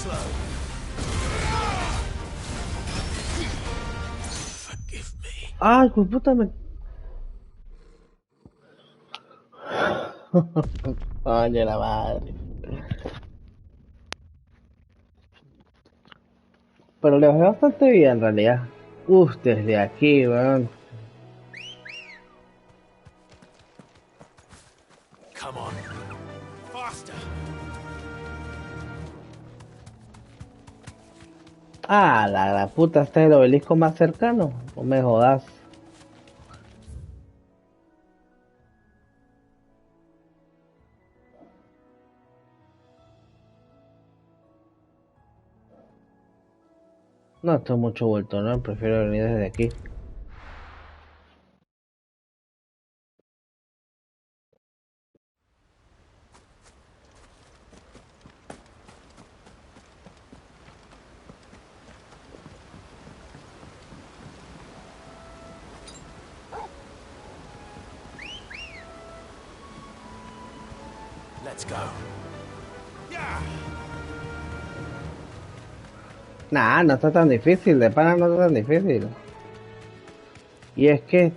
slow. Forgive me. Ay, pues puta me... Oye, la madre. Pero le bajé bastante bien en realidad. Uf, desde aquí, weón. Come on. Faster. Ah, la puta, este es el obelisco más cercano. No me jodas. No, esto es mucho vuelto, ¿no? Prefiero venir desde aquí. Let's go. Nah, no está tan difícil, de pana no está tan difícil. Y es que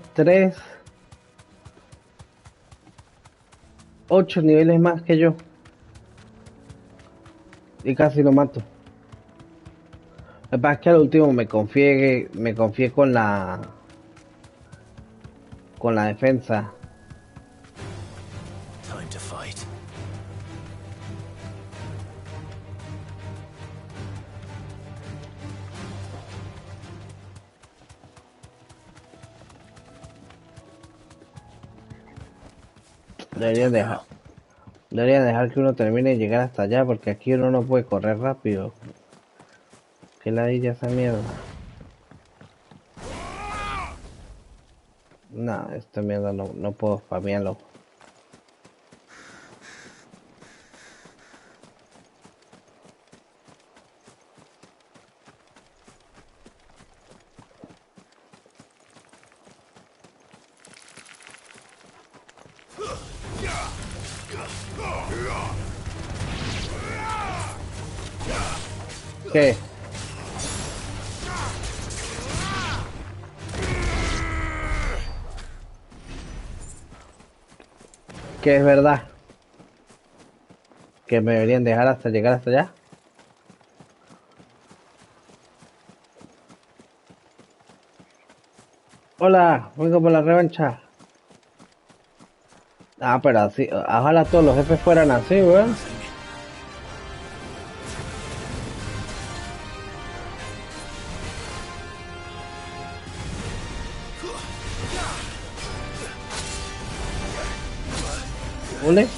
8 niveles más que yo. Y casi lo mato. Lo que pasa es que al último me confié con la defensa. Time to fight. Deberían dejar que uno termine de llegar hasta allá, porque aquí uno no puede correr rápido. Que ladilla esa mierda. No, esta mierda no puedo spamearlo. ¿Qué? Que es verdad que me deberían dejar hasta llegar hasta allá. Hola, vengo por la revancha. Ah, pero así, ojalá todos los jefes fueran así, weón. ¿Une?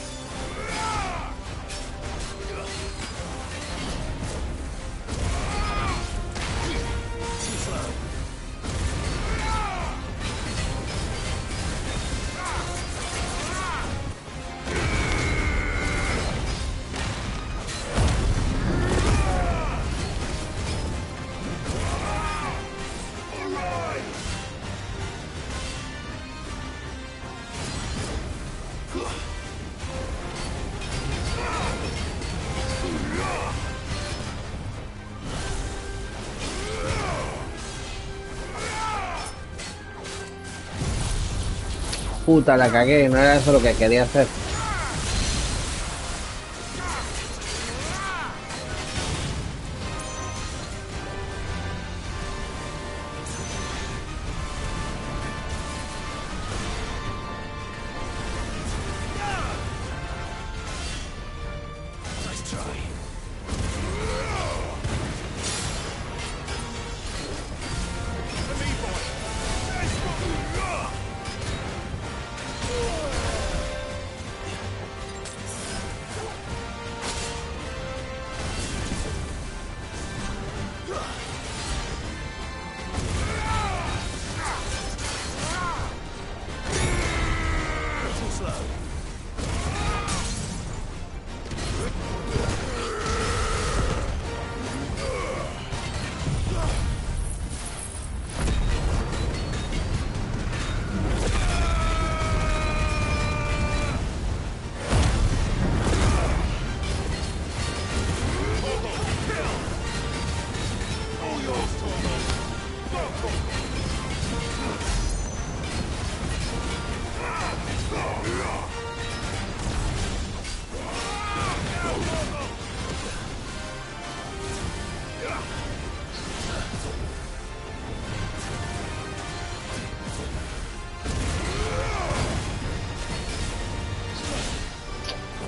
Puta, la cagué, no era eso lo que quería hacer.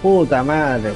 Puta madre.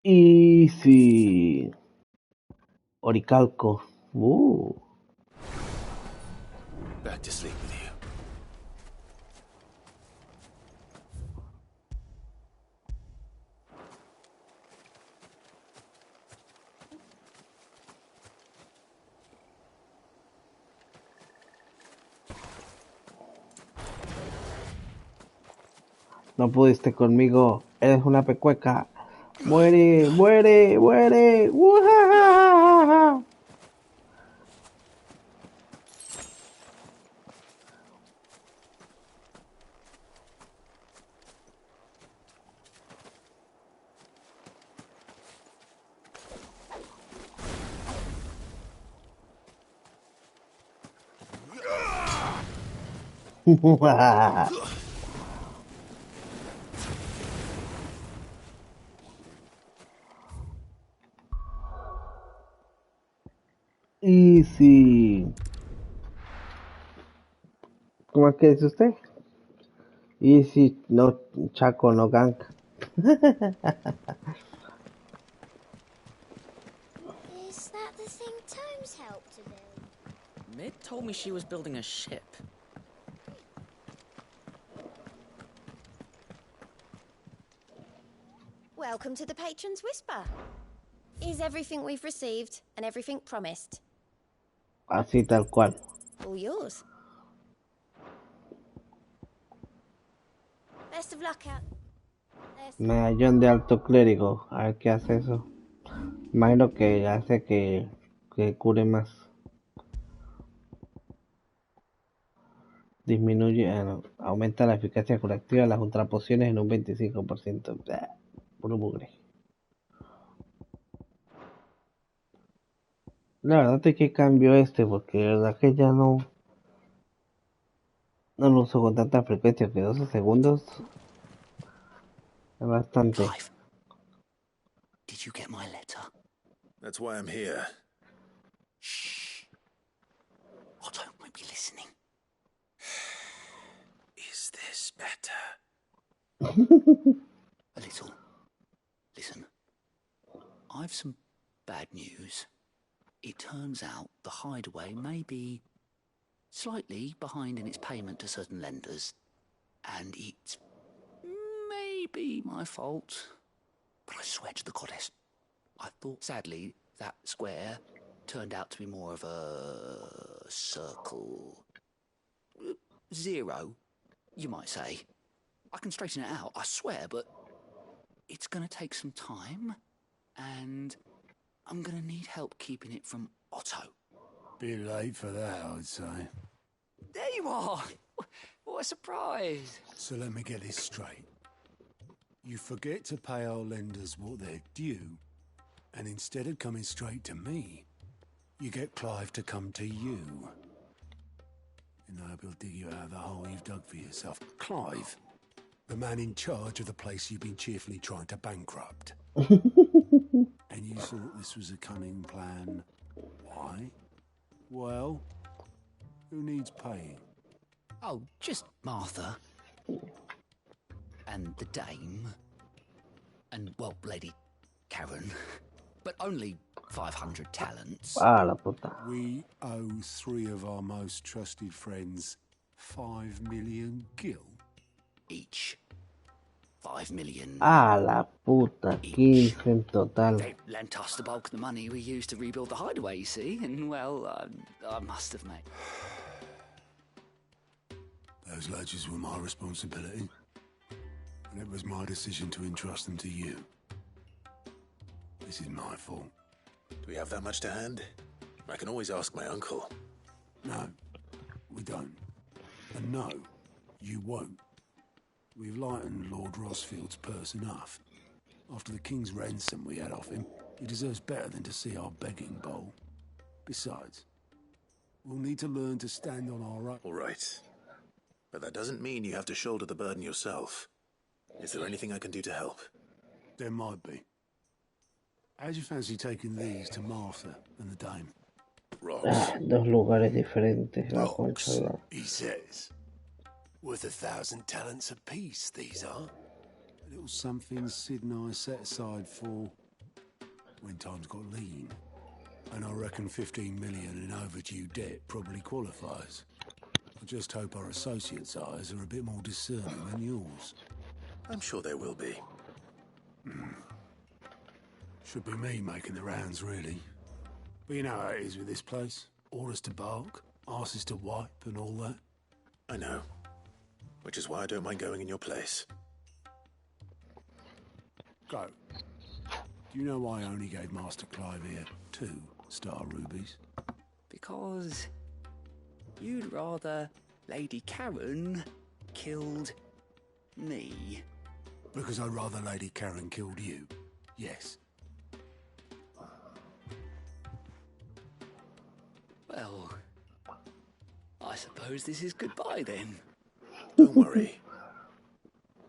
Easy. Oricalco. Back to sleep with you. No pudiste conmigo. Eres una pecueca. Muere, muere, muere. ¡Ujajajaja! Easy. ¿Cómo es que dice usted? Easy, no Chaco, no gang. Is that the thing Tomes helped to build? Mid told me she was building a ship. Welcome to the Patron's Whisper. Is everything we've received and everything promised? Así tal cual. All yours. Best of luck out. Medallón de alto clérigo. A ver qué hace eso. Imagino que hace que cure más. Disminuye, no, aumenta la eficacia curativa de las ultrapociones en un 25%. Puro mugre. La verdad es que cambio porque de verdad que ya no lo uso con tanta frecuencia, que 12 segundos es bastante. Clive, did you get my letter? That's why I'm here. Shh. A little. Listen, I've some bad news. It turns out the hideaway may be slightly behind in its payment to certain lenders, and it's maybe my fault. But I swear to the goddess, I thought, sadly, that square turned out to be more of a circle. Zero, you might say. I can straighten it out, I swear, but it's going to take some time, and I'm going to need help keeping it from Otto. Bit late for that, I'd say. There you are! What a surprise! So let me get this straight. You forget to pay our lenders what they're due, and instead of coming straight to me, you get Clive to come to you. And I hope he'll dig you out of the hole you've dug for yourself. Clive, the man in charge of the place you've been cheerfully trying to bankrupt. And you thought this was a cunning plan. Why? Well, who needs paying? Oh, just Martha. And the dame. And, well, Lady Karen. But only 500 talents. Ah, la puta. We owe 3 of our most trusted friends 5 million gil. Each. 5 million. Ah, la puta. 15 en total. They lent us the bulk of the money we used to rebuild the hideaway, you see, and, well, I must have made... Those ledgers were my responsibility, and it was my decision to entrust them to you. This is my fault. Do we have that much to hand? I can always ask my uncle. No, we don't. And no, you won't. We've lightened Lord Rosfield's purse enough. After the king's ransom we had off him, he deserves better than to see our begging bowl. Besides, we'll need to learn to stand on our own. All right. But that doesn't mean you have to shoulder the burden yourself. Is there anything I can do to help? There might be. How'd you fancy taking these to Martha and the dame? Ah, dos lugares diferentes. La Rocks, concha de la... he says. Worth 1,000 talents apiece, these are. A little something Sid and I set aside for when times got lean. And I reckon 15 million in overdue debt probably qualifies. I just hope our associates' eyes are a bit more discerning than yours. I'm sure there will be. Should be me making the rounds, really. But you know how it is with this place. Orders to bark, arses to wipe and all that. I know. Which is why I don't mind going in your place. Go. Do you know why I only gave Master Clive here 2 star rubies? Because you'd rather Lady Karen killed me. Because I'd rather Lady Karen killed you. Yes. Well, I suppose this is goodbye then. Don't worry.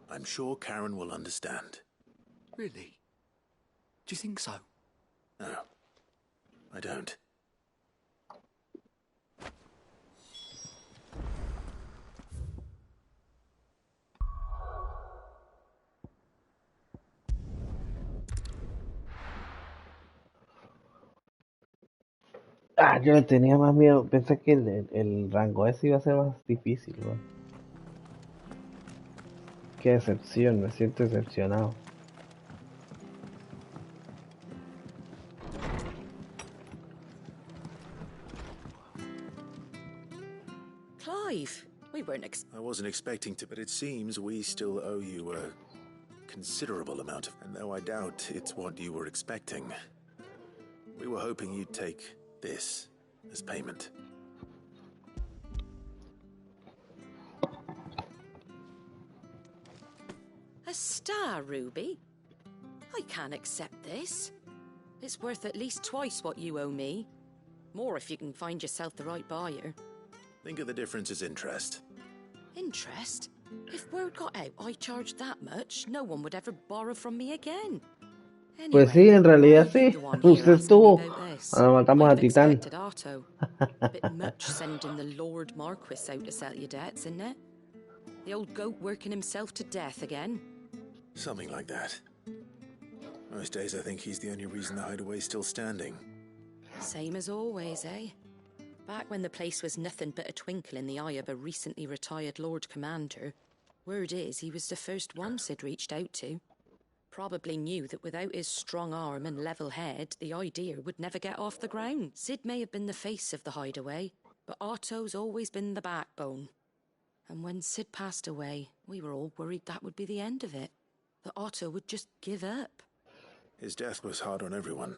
I'm sure Karen will understand. Really? Do you think so? No, I don't. Ah, yo le tenía más miedo. Pensé que el rango ese iba a ser más difícil, weón. Qué decepción, me siento decepcionado. Clive, we weren't I wasn't expecting to, but it seems we still owe you a considerable amount of... And though I doubt it's what you were expecting, we were hoping you'd take this as payment. A star ruby? I can't accept this. It's worth at least twice what you owe me. More if you can find yourself the right buyer. Think of the difference as interest. Interest? If word got out I charged that much, no one would ever borrow from me again. Pues sí, en realidad sí. Usted estuvo cuando matamos a Titán. Otto. Bit much sending the Lord Marquis out to settle your debts, isn't it? The old goat working himself to death again. Something like that. Most days I think he's the only reason the hideaway's still standing. Same as always, eh? Back when the place was nothing but a twinkle in the eye of a recently retired Lord Commander, word is he was the first one Sid reached out to. Probably knew that without his strong arm and level head, the idea would never get off the ground. Sid may have been the face of the hideaway, but Otto's always been the backbone. And when Sid passed away, we were all worried that would be the end of it. That Otto would just give up. His death was hard on everyone.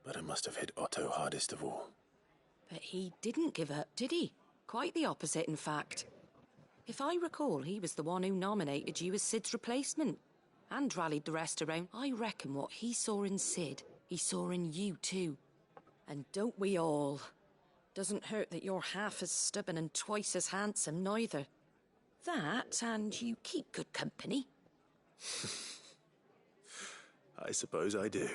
But it must have hit Otto hardest of all. But he didn't give up, did he? Quite the opposite, in fact. If I recall, he was the one who nominated you as Sid's replacement. And rallied the rest around. I reckon what he saw in Sid, he saw in you too. And don't we all? Doesn't hurt that you're half as stubborn and twice as handsome, neither. That, and you keep good company. I suppose I do.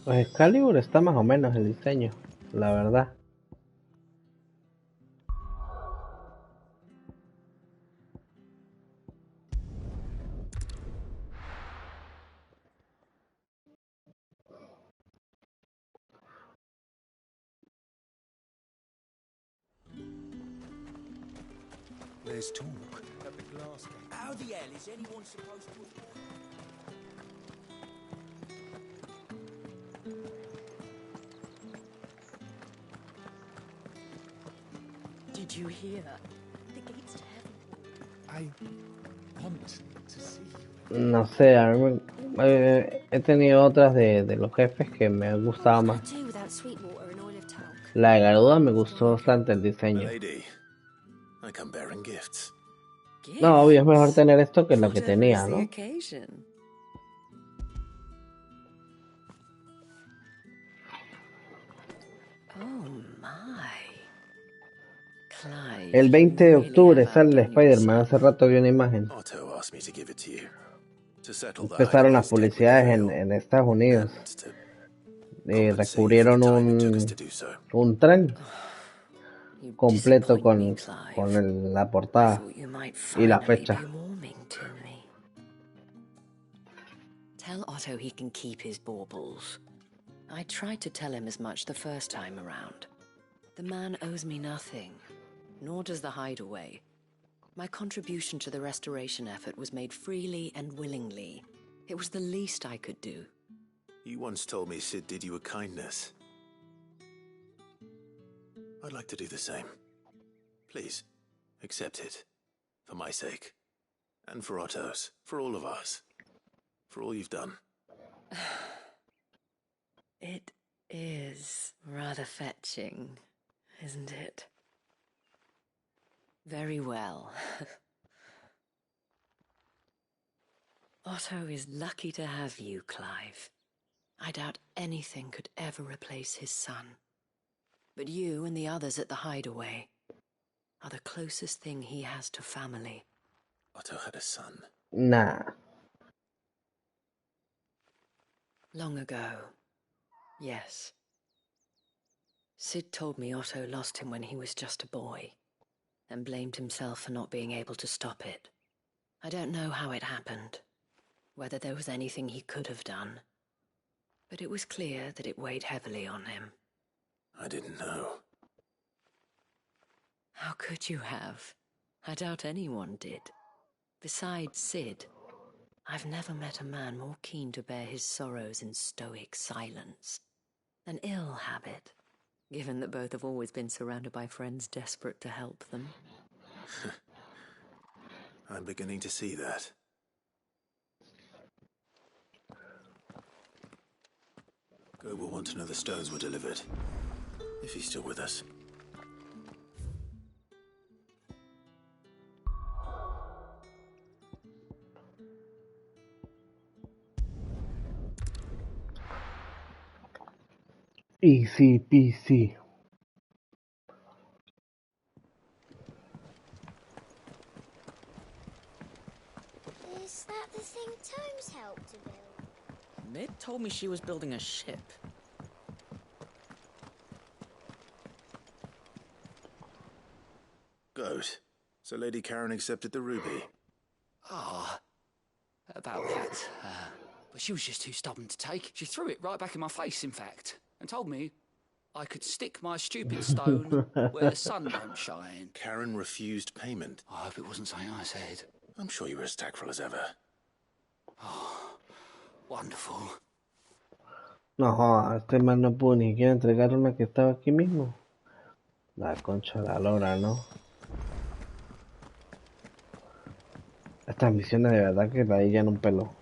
Pues Excalibur está más o menos el diseño, la verdad. There's talk at the glass gate. How the hell is anyone supposed to... Did you hear? The gates to heaven. I want to see you. No sé, a mí he tenido otras de los jefes que me gustaba más. La de Garuda me gustó bastante el diseño. Lady, I come bearing gifts. No, obvio, es mejor tener esto que lo que tenía, ¿no? El 20 de octubre sale el Spider-Man. Hace rato vi una imagen. Empezaron las publicidades en Estados Unidos. Descubrieron un tren completo con la portada y la fecha. Tell Otto he can keep his baubles. I tried to tell him as much the first time around. The man owes me nothing, nor does the hideaway. My contribution to the restoration effort was made freely and willingly. It was the least I could do. You once told me Sid did you a kindness. I'd like to do the same. Please, accept it. For my sake. And for Otto's. For all of us. For all you've done. It is rather fetching, isn't it? Very well. Otto is lucky to have you, Clive. I doubt anything could ever replace his son. But you and the others at the hideaway are the closest thing he has to family. Otto had a son. Nah. Long ago, yes. Sid told me Otto lost him when he was just a boy, and blamed himself for not being able to stop it. I don't know how it happened, whether there was anything he could have done, but it was clear that it weighed heavily on him. I didn't know. How could you have? I doubt anyone did. Besides Sid, I've never met a man more keen to bear his sorrows in stoic silence. An ill habit, given that both have always been surrounded by friends desperate to help them. I'm beginning to see that. Gob will want to know the stones were delivered. If he's still with us. Easy peasy. Is that the thing Tomes helped to build? Mid told me she was building a ship. Goat. So Lady Karen accepted the ruby. Ah, about that. But she was just too stubborn to take. She threw it right back in my face, in fact, and told me I could stick my stupid stone where the sun don't shine. Karen refused payment. I hope it wasn't something I said. I'm sure you were as tactful as ever. Oh, wonderful. No, este man no pudo ni siquiera entregar una que estaba aquí mismo. La concha de la lora, ¿no? Estas misiones de verdad que la en un pelo.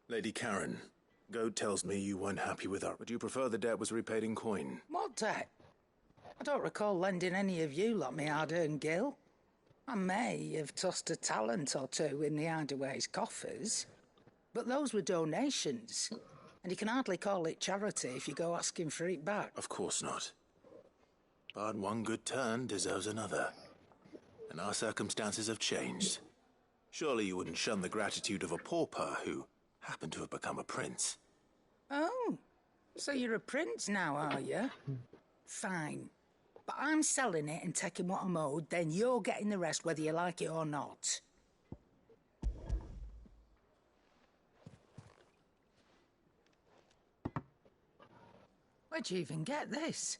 Lady Karen, Goat tells me you weren't happy with her. Would you prefer the debt was repaid in coin? What debt? I don't recall lending any of you lot me hard-earned gil. I may have tossed a talent or two in the Hideaway's coffers, but those were donations, and you can hardly call it charity if you go asking for it back. Of course not. But one good turn deserves another. And our circumstances have changed. Surely you wouldn't shun the gratitude of a pauper who happened to have become a prince. Oh, so you're a prince now, are you? Fine. But I'm selling it and taking what I'm owed, then you're getting the rest whether you like it or not. Where'd you even get this?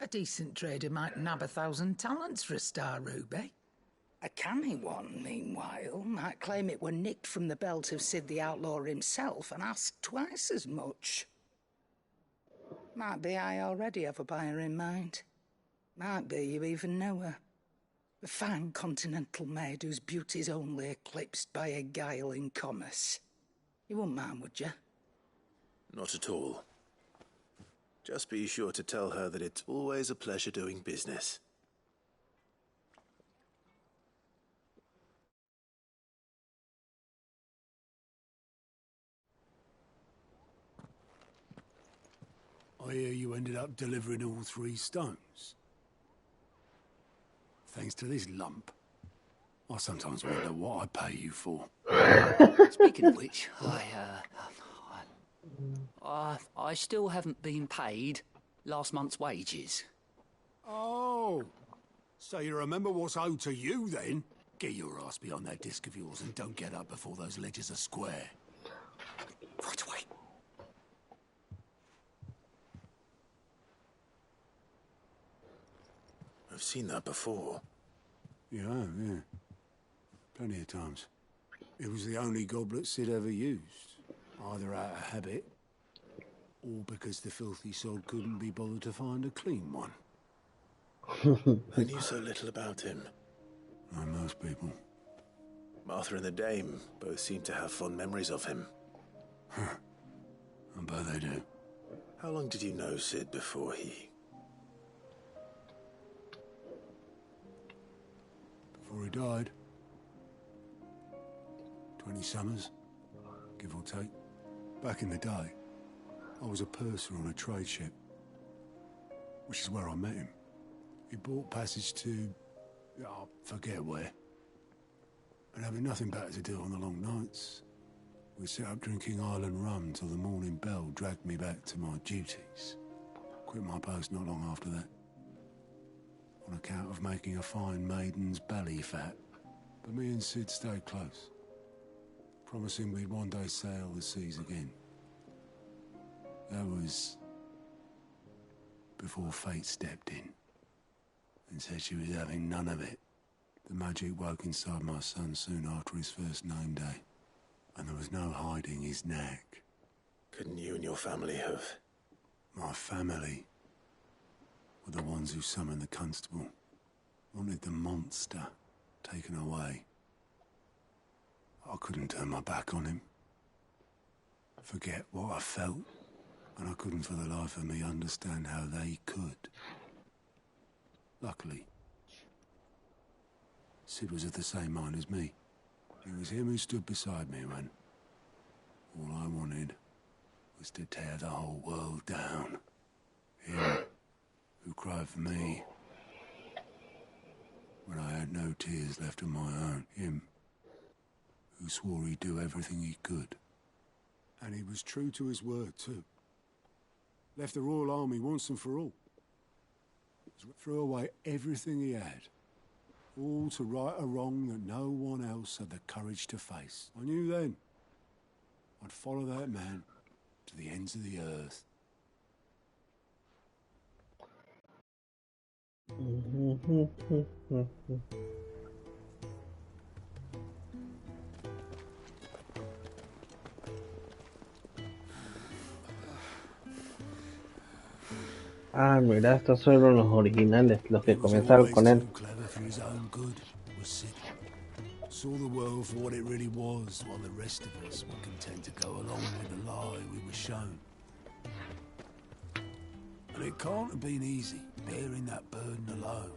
A decent trader might nab 1,000 talents for a star ruby. A canny one, meanwhile, might claim it were nicked from the belt of Sid the Outlaw himself and ask twice as much. Might be I already have a buyer in mind. Might be you even know her. A fine continental maid whose beauty's only eclipsed by a guile in commerce. You wouldn't mind, would you? Not at all. Just be sure to tell her that it's always a pleasure doing business. I hear you ended up delivering all 3 stones. Thanks to this lump. I sometimes wonder what I pay you for. Speaking of which, I still haven't been paid last month's wages. Oh, so you remember what's owed to you then? Get your ass behind that disc of yours and don't get up before those ledgers are square. Right away. I've seen that before. You have, yeah. Plenty of times. It was the only goblet Sid ever used. Either out of habit, or because the filthy soul couldn't be bothered to find a clean one. I knew so little about him. Like most people. Martha and the Dame both seem to have fond memories of him. I bet they do. How long did you know Sid before he... Before he died. 20 summers, give or take. Back in the day, I was a purser on a trade ship, which is where I met him. He bought passage to... I forget where. And having nothing better to do on the long nights, we set up drinking island rum till the morning bell dragged me back to my duties. Quit my post not long after that, on account of making a fine maiden's belly fat. But me and Sid stayed close, promising we'd one day sail the seas again. That was before fate stepped in and said she was having none of it. The magic woke inside my son soon after his first name day, and there was no hiding his knack. Couldn't you and your family have... My family were the ones who summoned the constable, wanted the monster taken away. I couldn't turn my back on him, forget what I felt, and I couldn't for the life of me understand how they could. Luckily, Sid was of the same mind as me. It was him who stood beside me when all I wanted was to tear the whole world down. Him who cried for me when I had no tears left of my own. Him, who swore he'd do everything he could. And he was true to his word, too. Left the Royal Army once and for all. Threw away everything he had. All to right a wrong that no one else had the courage to face. I knew then I'd follow that man to the ends of the earth. Ah, mira, estos fueron los originales, los que He was comenzaron always con él. too clever for his own good, was Sid. Saw the world for what it really was, while the rest of us were content to go along with the lie we were shown. And it can't have been easy, bearing that burden alone.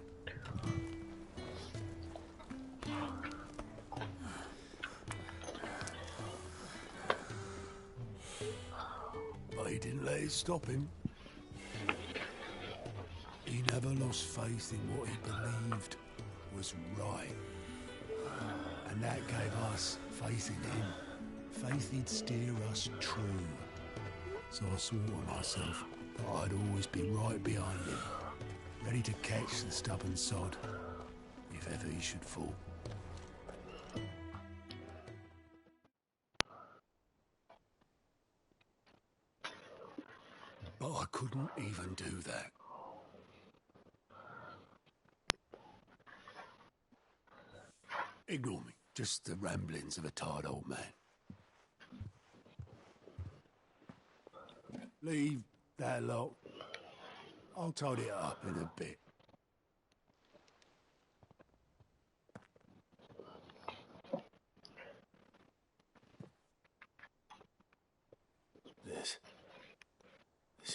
But he didn't let it stop him. He never lost faith in what he believed was right. And that gave us faith in him. Faith he'd steer us true. So I swore to myself that I'd always be right behind him, ready to catch the stubborn sod, if ever he should fall. But I couldn't even do that. Ignore me. Just the ramblings of a tired old man. Leave that lot. I'll tidy it up in a bit. This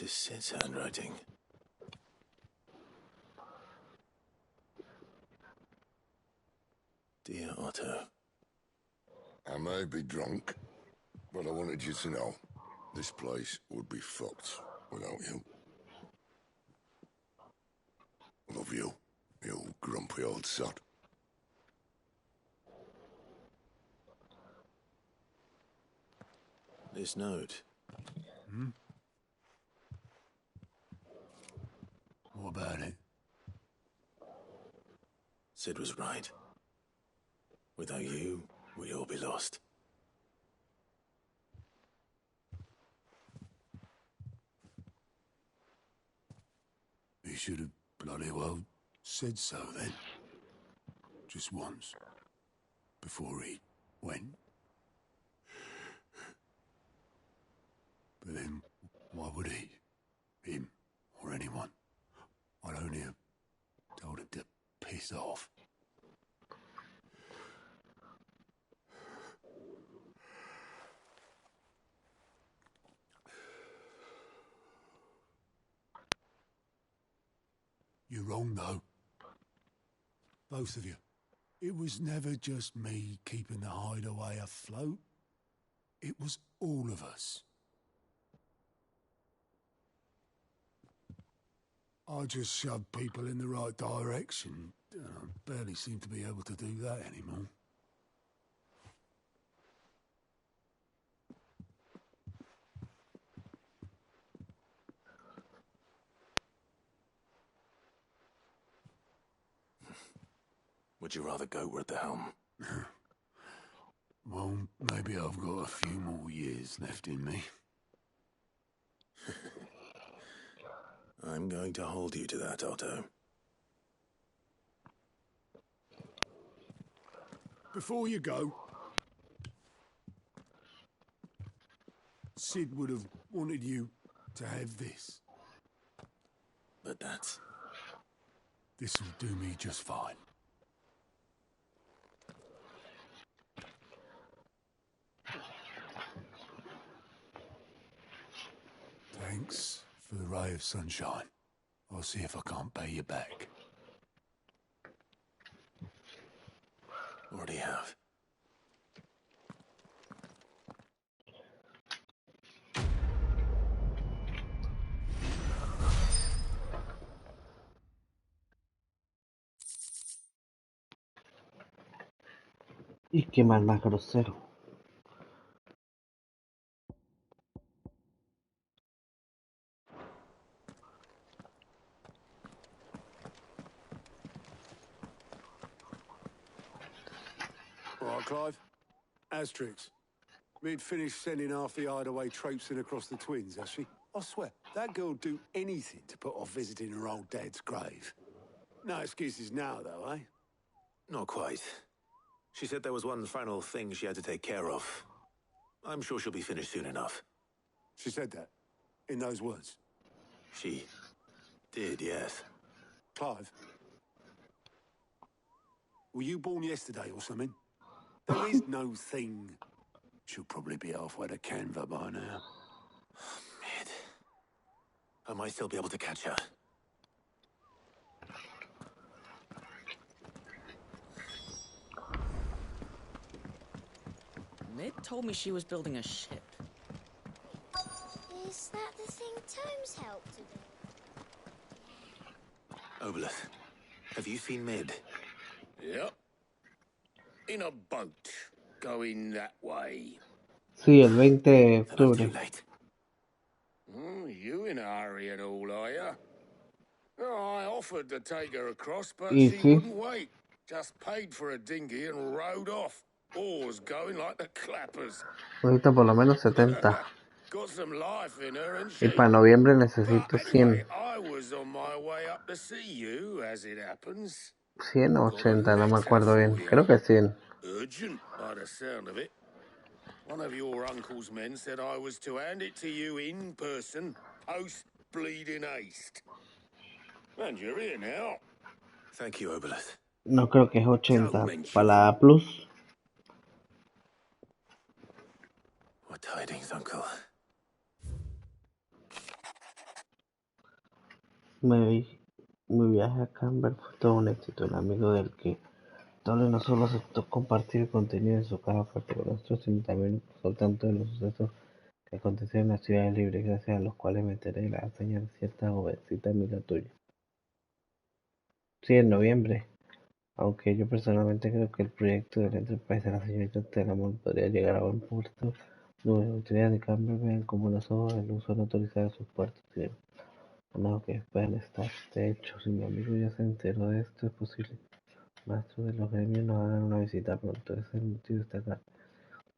is Sid's handwriting. Dear Otto. I may be drunk, but I wanted you to know this place would be fucked without you. Love you, you grumpy old sod. This note. Hmm? What about it? Sid was right. Without you, we'd all be lost. He should have bloody well said so then. Just once. Before he went. But then, why would he? Him, or anyone? I'd only have told him to piss off. You're wrong, though. Both of you. It was never just me keeping the hideaway afloat. It was all of us. I just shoved people in the right direction. I barely seem to be able to do that anymore. Would you rather go at the helm? Well, maybe I've got a few more years left in me. I'm going to hold you to that, Otto. Before you go, Sid would have wanted you to have this. But that's... This'll do me just fine. Thanks for the ray of sunshine. I'll see if I can't pay you back. Already have. Y qué mal más grosero. All right, Clive. Asterix. We'd finished sending half the hideaway traipsing across the twins, has she? I swear, that girl'd do anything to put off visiting her old dad's grave. No excuses now, though, eh? Not quite. She said there was one final thing she had to take care of. I'm sure she'll be finished soon enough. She said that? In those words? She did, yes. Clive? Were you born yesterday or something? There is no thing. She'll probably be halfway to Canva by now. Mid. I might still be able to catch her. Mid told me she was building a ship. Is that the thing Tomes helped to do? Obelith, have you seen Mid? Yep. In a boat, going that way. Sí, el 20 de Then I'm too octubre. late. You in a hurry and all, are you? I offered to take her across, but Y she sí, wouldn't wait. Just paid for a dinghy and rowed off. Oars going like the clappers. ahorita por lo menos 70. Got some life in her, and Y she... para noviembre But necesito anyway, 100. I was on my way up to see you, as it happens. 100 o Got a 80, no me letter acuerdo bien. for you. Creo que 100. Urgent, by the sound of it. One of your uncle's men said I was to hand it to you in person, post-bleeding haste. And you're here now. Thank you, Obelith. No creo que es Don't 80. mention Para it. la A plus. What tidings, Uncle? Mi viaje a Canberra fue todo un éxito. El amigo del que Dole no solo aceptó compartir el contenido de su caja fuerte con nosotros, sino también puso al tanto de los sucesos que acontecieron en las ciudades libres, gracias a los cuales me enteré de la hazaña de cierta jovencita amiga tuya. Sí, en noviembre. Aunque yo personalmente creo que el proyecto del Enterprise de la señorita Telamon podría llegar a buen puerto, las autoridades de Canberra vean como los ojos del uso no autorizado de sus puertos tienen. No, que puedan estar. De hecho, si mi amigo ya se enteró de esto, es posible maestros de los gremios nos hagan una visita pronto. Ese es el motivo de esta carta.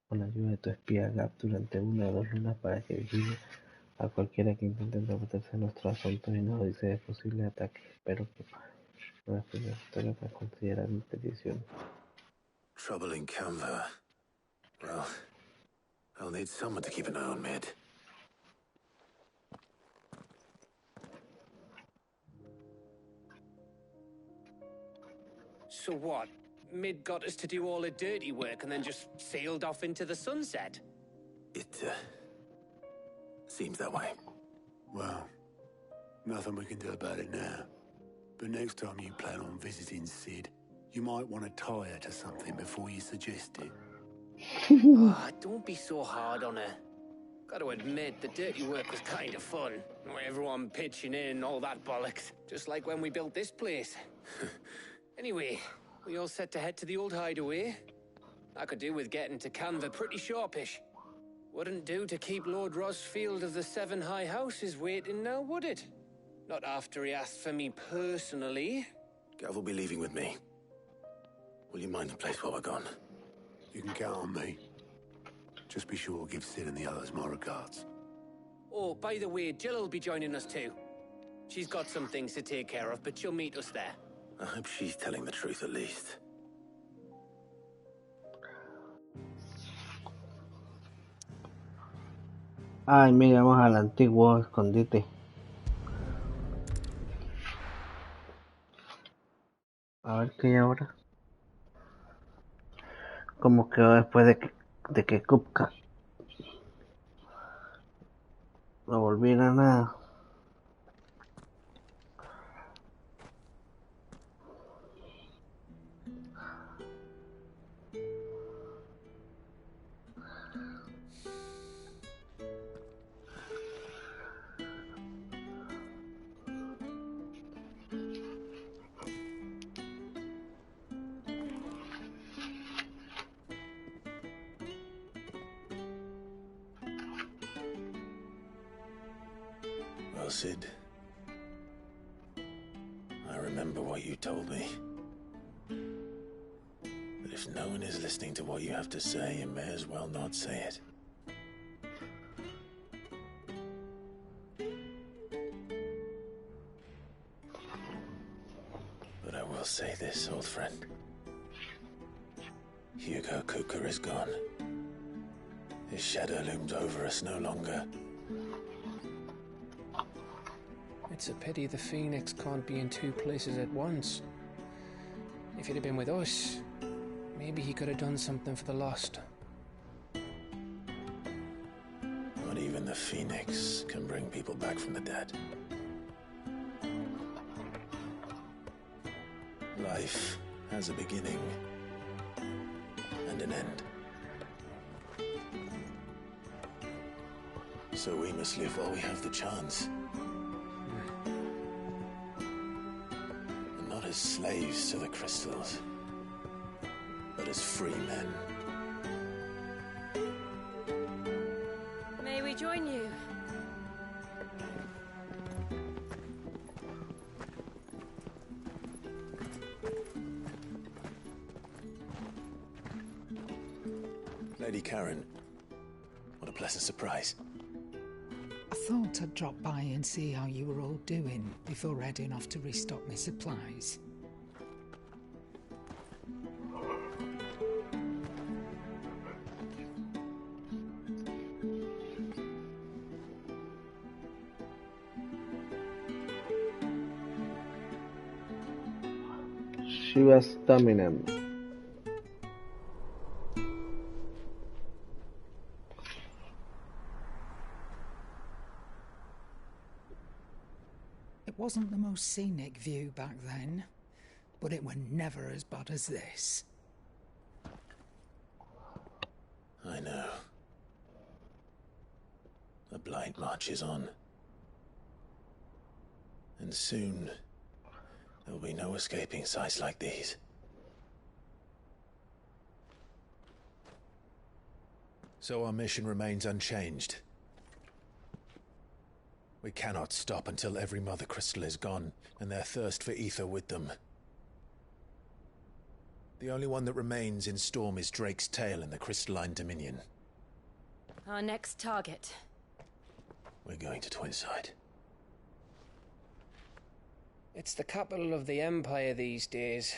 Con la ayuda de tu espía Gap durante 1 o 2 lunas para que vigile a cualquiera que intente entrometerse en nuestros asuntos y nos dice de posibles ataques. Espero que no es primera historia para considerar mi petición. Trouble in Canva. Well, I'll need someone to keep an eye on Mid. So what? Mid got us to do all the dirty work and then just sailed off into the sunset? It, seems that way. Well, nothing we can do about it now. But next time you plan on visiting Sid, you might want to tie her to something before you suggest it. Don't be so hard on her. Got to admit, the dirty work was kind of fun. Everyone pitching in and all that bollocks. Just like when we built this place. Anyway, we all set to head to the old hideaway. I could do with getting to Canva pretty sharpish. Wouldn't do to keep Lord Rosfield of the Seven High Houses waiting now, would it? Not after he asked for me personally. Gav will be leaving with me. Will you mind the place while we're gone? You can count on me. Just be sure to give Sid and the others my regards. Oh, by the way, Jill will be joining us too. She's got some things to take care of, but she'll meet us there. I hope she's telling the truth at least. Ay, mira, vamos al antiguo escondite. A ver qué hay ahora. ¿Cómo quedó después de que Kupka no volviera a nada? Well, Sid, I remember what you told me. But if no one is listening to what you have to say, you may as well not say it. But I will say this, old friend. Hugo Cooker is gone. His shadow looms over us no longer. It's a pity the Phoenix can't be in two places at once. If he'd have been with us, maybe he could have done something for the lost. Not even the Phoenix can bring people back from the dead. Life has a beginning and an end. So we must live while we have the chance. And not as slaves to the crystals, but as free men. May we join you? Lady Karen, what a pleasant surprise. I thought I'd drop by and see how you were all doing before heading off to restock my supplies. She was dominant. It wasn't the most scenic view back then, but it were never as bad as this. I know. The Blight marches on. And soon, there will be no escaping sights like these. So our mission remains unchanged. We cannot stop until every Mother Crystal is gone, and their thirst for ether with them. The only one that remains in Storm is Drake's tail in the Crystalline Dominion. Our next target. We're going to Twinside. It's the capital of the Empire these days.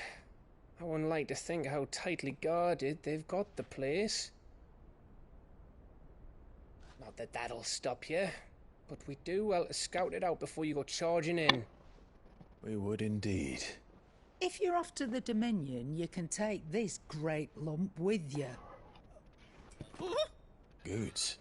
I wouldn't like to think how tightly guarded they've got the place. Not that that'll stop you, but we do well to scout it out before you go charging in. We would indeed. If you're off to the Dominion, you can take this great lump with you. Goods.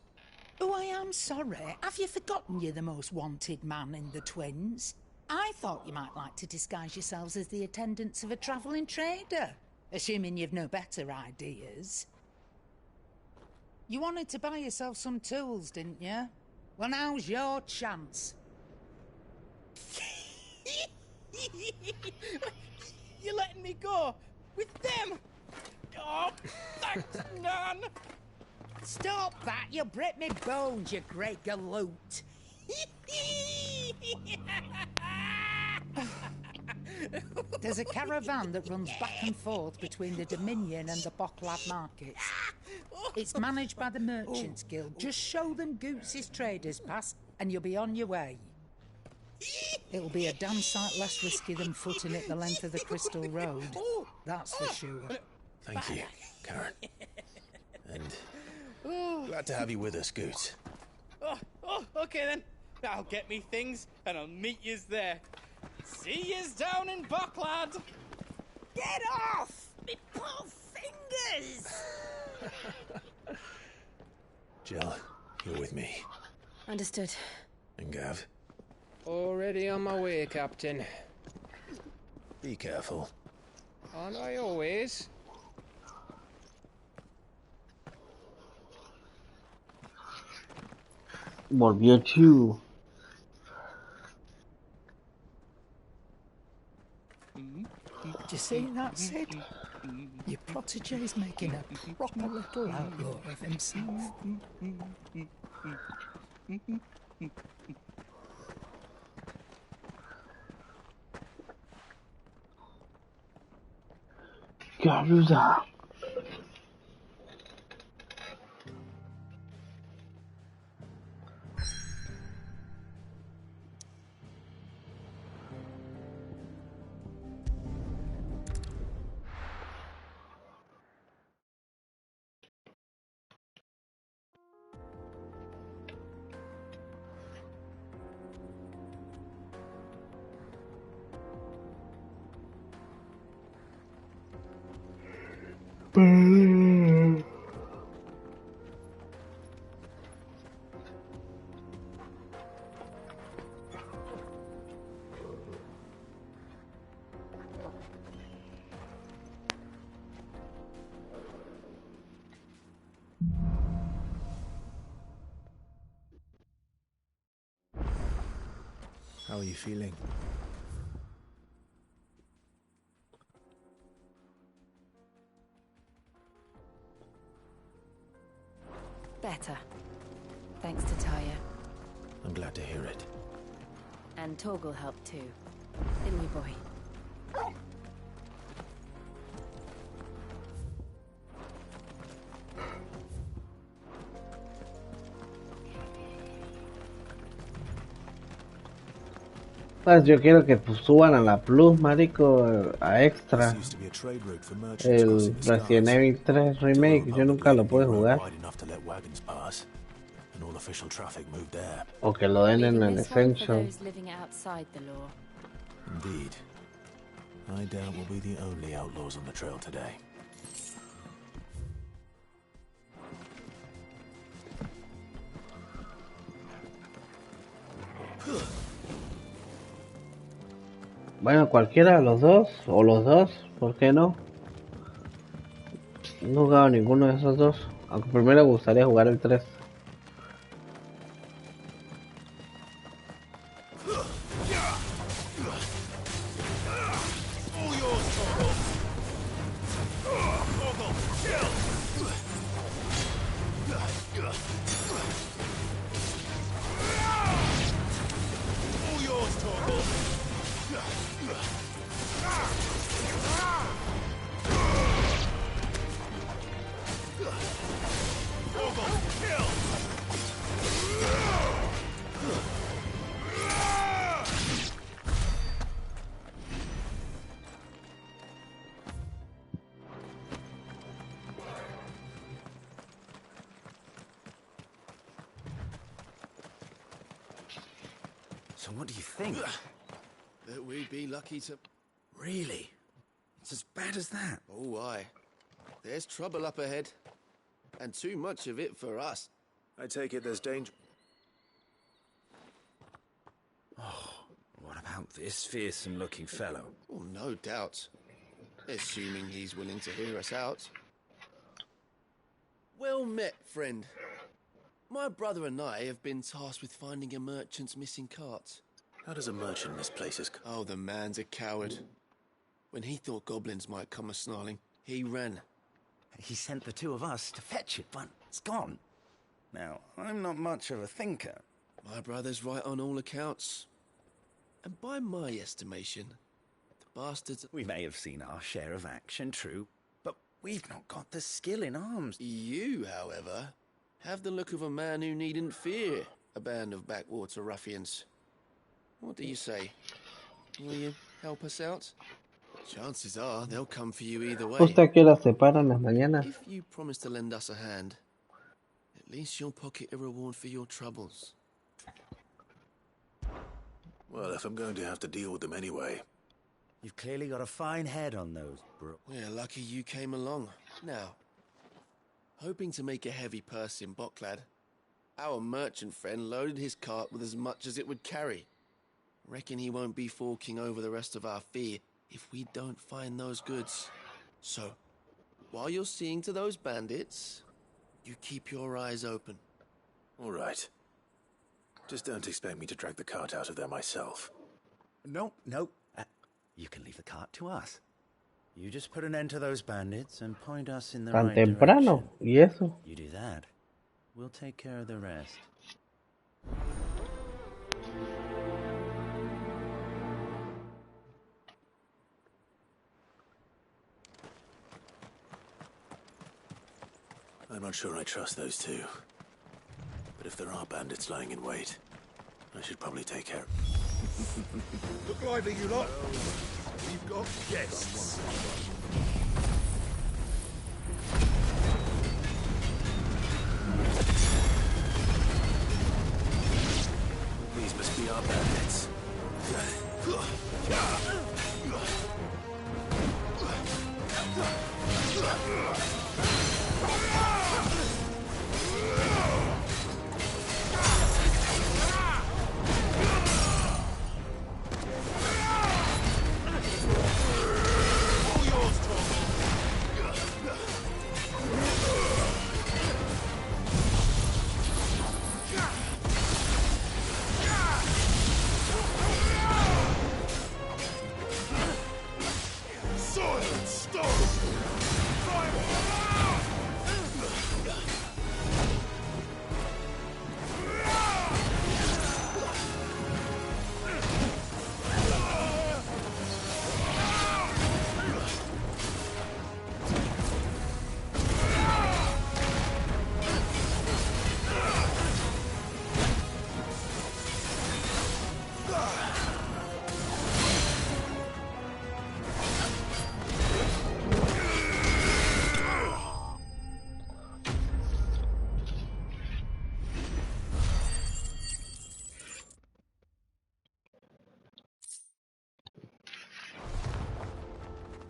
Oh, I am sorry. Have you forgotten you're the most wanted man in the Twins? I thought you might like to disguise yourselves as the attendants of a travelling trader, assuming you've no better ideas. You wanted to buy yourself some tools, didn't you? Well, now's your chance. You're letting me go with them? Oh, thanks, Nan. Stop that! You'll break me bones, you great galoot. There's a caravan that runs back and forth between the Dominion and the Bocklad markets. It's managed by the Merchants Guild. Just show them Goots' traders pass and you'll be on your way. It'll be a damn sight less risky than footing it the length of the Crystal Road. That's for sure. Thank you, Karen. And glad to have you with us, Goots. Oh, okay then. I'll get me things and I'll meet yous there. See yous down in Bocklad. Get off! Me poor fingers! Jill, you're with me. Understood. And Gav? Already on my way, Captain. Be careful. Aren't I always? Volvió Chu. Do you see that, Sid? Your protege's making a proper little outlaw of himself. Garuda. How are you feeling? Better. Thanks to Taya. I'm glad to hear it. And Torgal helped too. Didn't you, boy? Pues yo quiero que pues, suban a la Plus, marico, a extra. El Resident Evil 3 Remake, yo nunca lo pude jugar. O que lo den en el Essential. Indeed. I doubt we'll be the only outlaws on the trail today. Bueno, cualquiera de los dos, o los dos, ¿por qué no? No he jugado ninguno de esos dos, aunque primero me gustaría jugar el 3. So what do you think? That we'd be lucky to... Really? It's as bad as that? Oh, aye. There's trouble up ahead. And too much of it for us. I take it there's danger. Oh, what about this fearsome-looking fellow? Oh, no doubt. Assuming he's willing to hear us out. Well met, friend. My brother and I have been tasked with finding a merchant's missing cart. How does a merchant misplace his... Oh, the man's a coward. When he thought goblins might come a-snarling, he ran. He sent the two of us to fetch it, but it's gone. Now, I'm not much of a thinker. My brother's right on all accounts. And by my estimation, the bastards... We may have seen our share of action, true, but we've not got the skill in arms. You, however, have the look of a man who needn't fear a band of backwater ruffians. What do you say? Will you help us out? Chances are they'll come for you either way. ¿Usted a qué hora se paran las mañanas? If you promise to lend us a hand, at least you'll pocket a reward for your troubles. Well, if I'm going to have to deal with them anyway. You've clearly got a fine head on those, bro. We're lucky you came along. Now, hoping to make a heavy purse in Boklad, our merchant friend loaded his cart with as much as it would carry. Reckon he won't be forking over the rest of our fee if we don't find those goods. So, while you're seeing to those bandits, you keep your eyes open. All right. Just don't expect me to drag the cart out of there myself. No. You can leave the cart to us. You just put an end to those bandits and point us in the Tan right temprano, direction. ¿y eso? You do that, we'll take care of the rest. I'm not sure I trust those two. But if there are bandits lying in wait, I should probably take care. Look lively, you lot. We've got guests. These must be our bandits.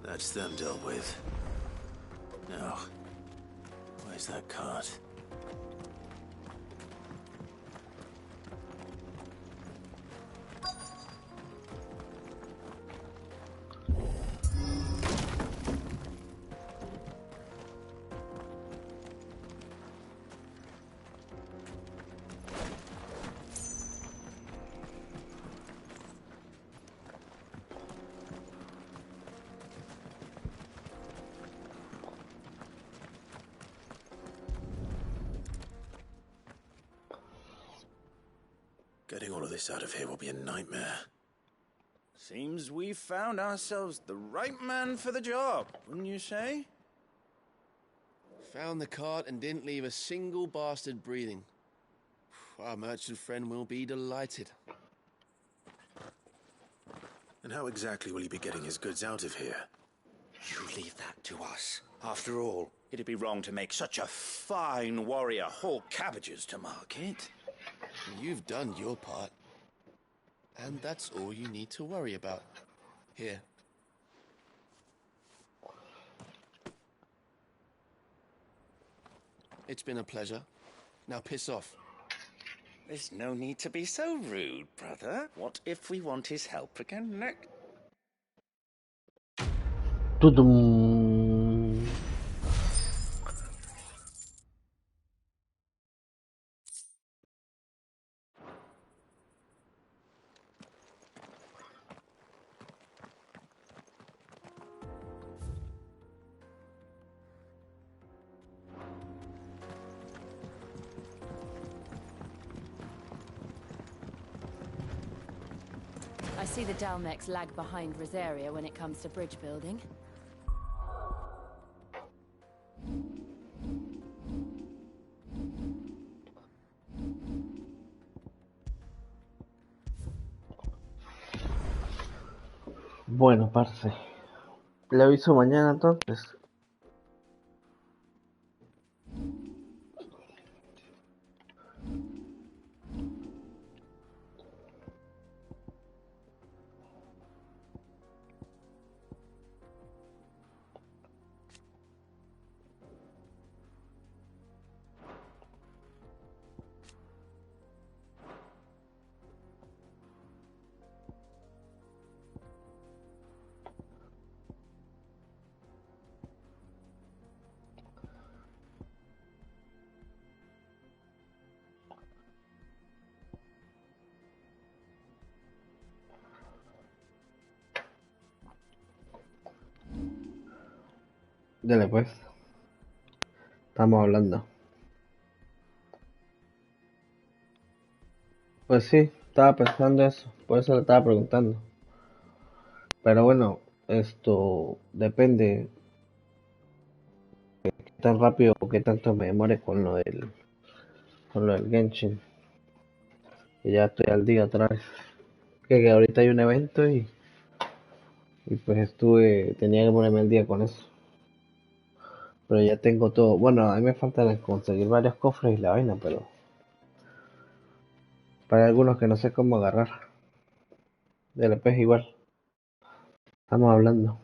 That's them dealt with. Now, where's that cart? Getting all of this out of here will be a nightmare. Seems we've found ourselves the right man for the job, wouldn't you say? Found the cart and didn't leave a single bastard breathing. Our merchant friend will be delighted. And how exactly will he be getting his goods out of here? You leave that to us. After all, it'd be wrong to make such a fine warrior haul cabbages to market. You've done your part. And that's all you need to worry about. Here. It's been a pleasure. Now piss off. There's no need to be so rude, brother. What if we want his help again next? Tudum. I see the Dalmex lag behind Rosaria when it comes to bridge building. Bueno, parce. Le aviso mañana entonces. Dale pues. Estamos hablando. Pues sí, estaba pensando eso. Por eso le estaba preguntando. Pero bueno, esto depende. tan rápido o qué tanto me demore con lo del Genshin. Y ya estoy al día otra vez. Que ahorita hay un evento y pues tenía que ponerme al día con eso. Pero ya tengo todo. Bueno, a mí me falta conseguir varios cofres y la vaina, pero para algunos que no sé cómo agarrar. De la pez igual. Estamos hablando.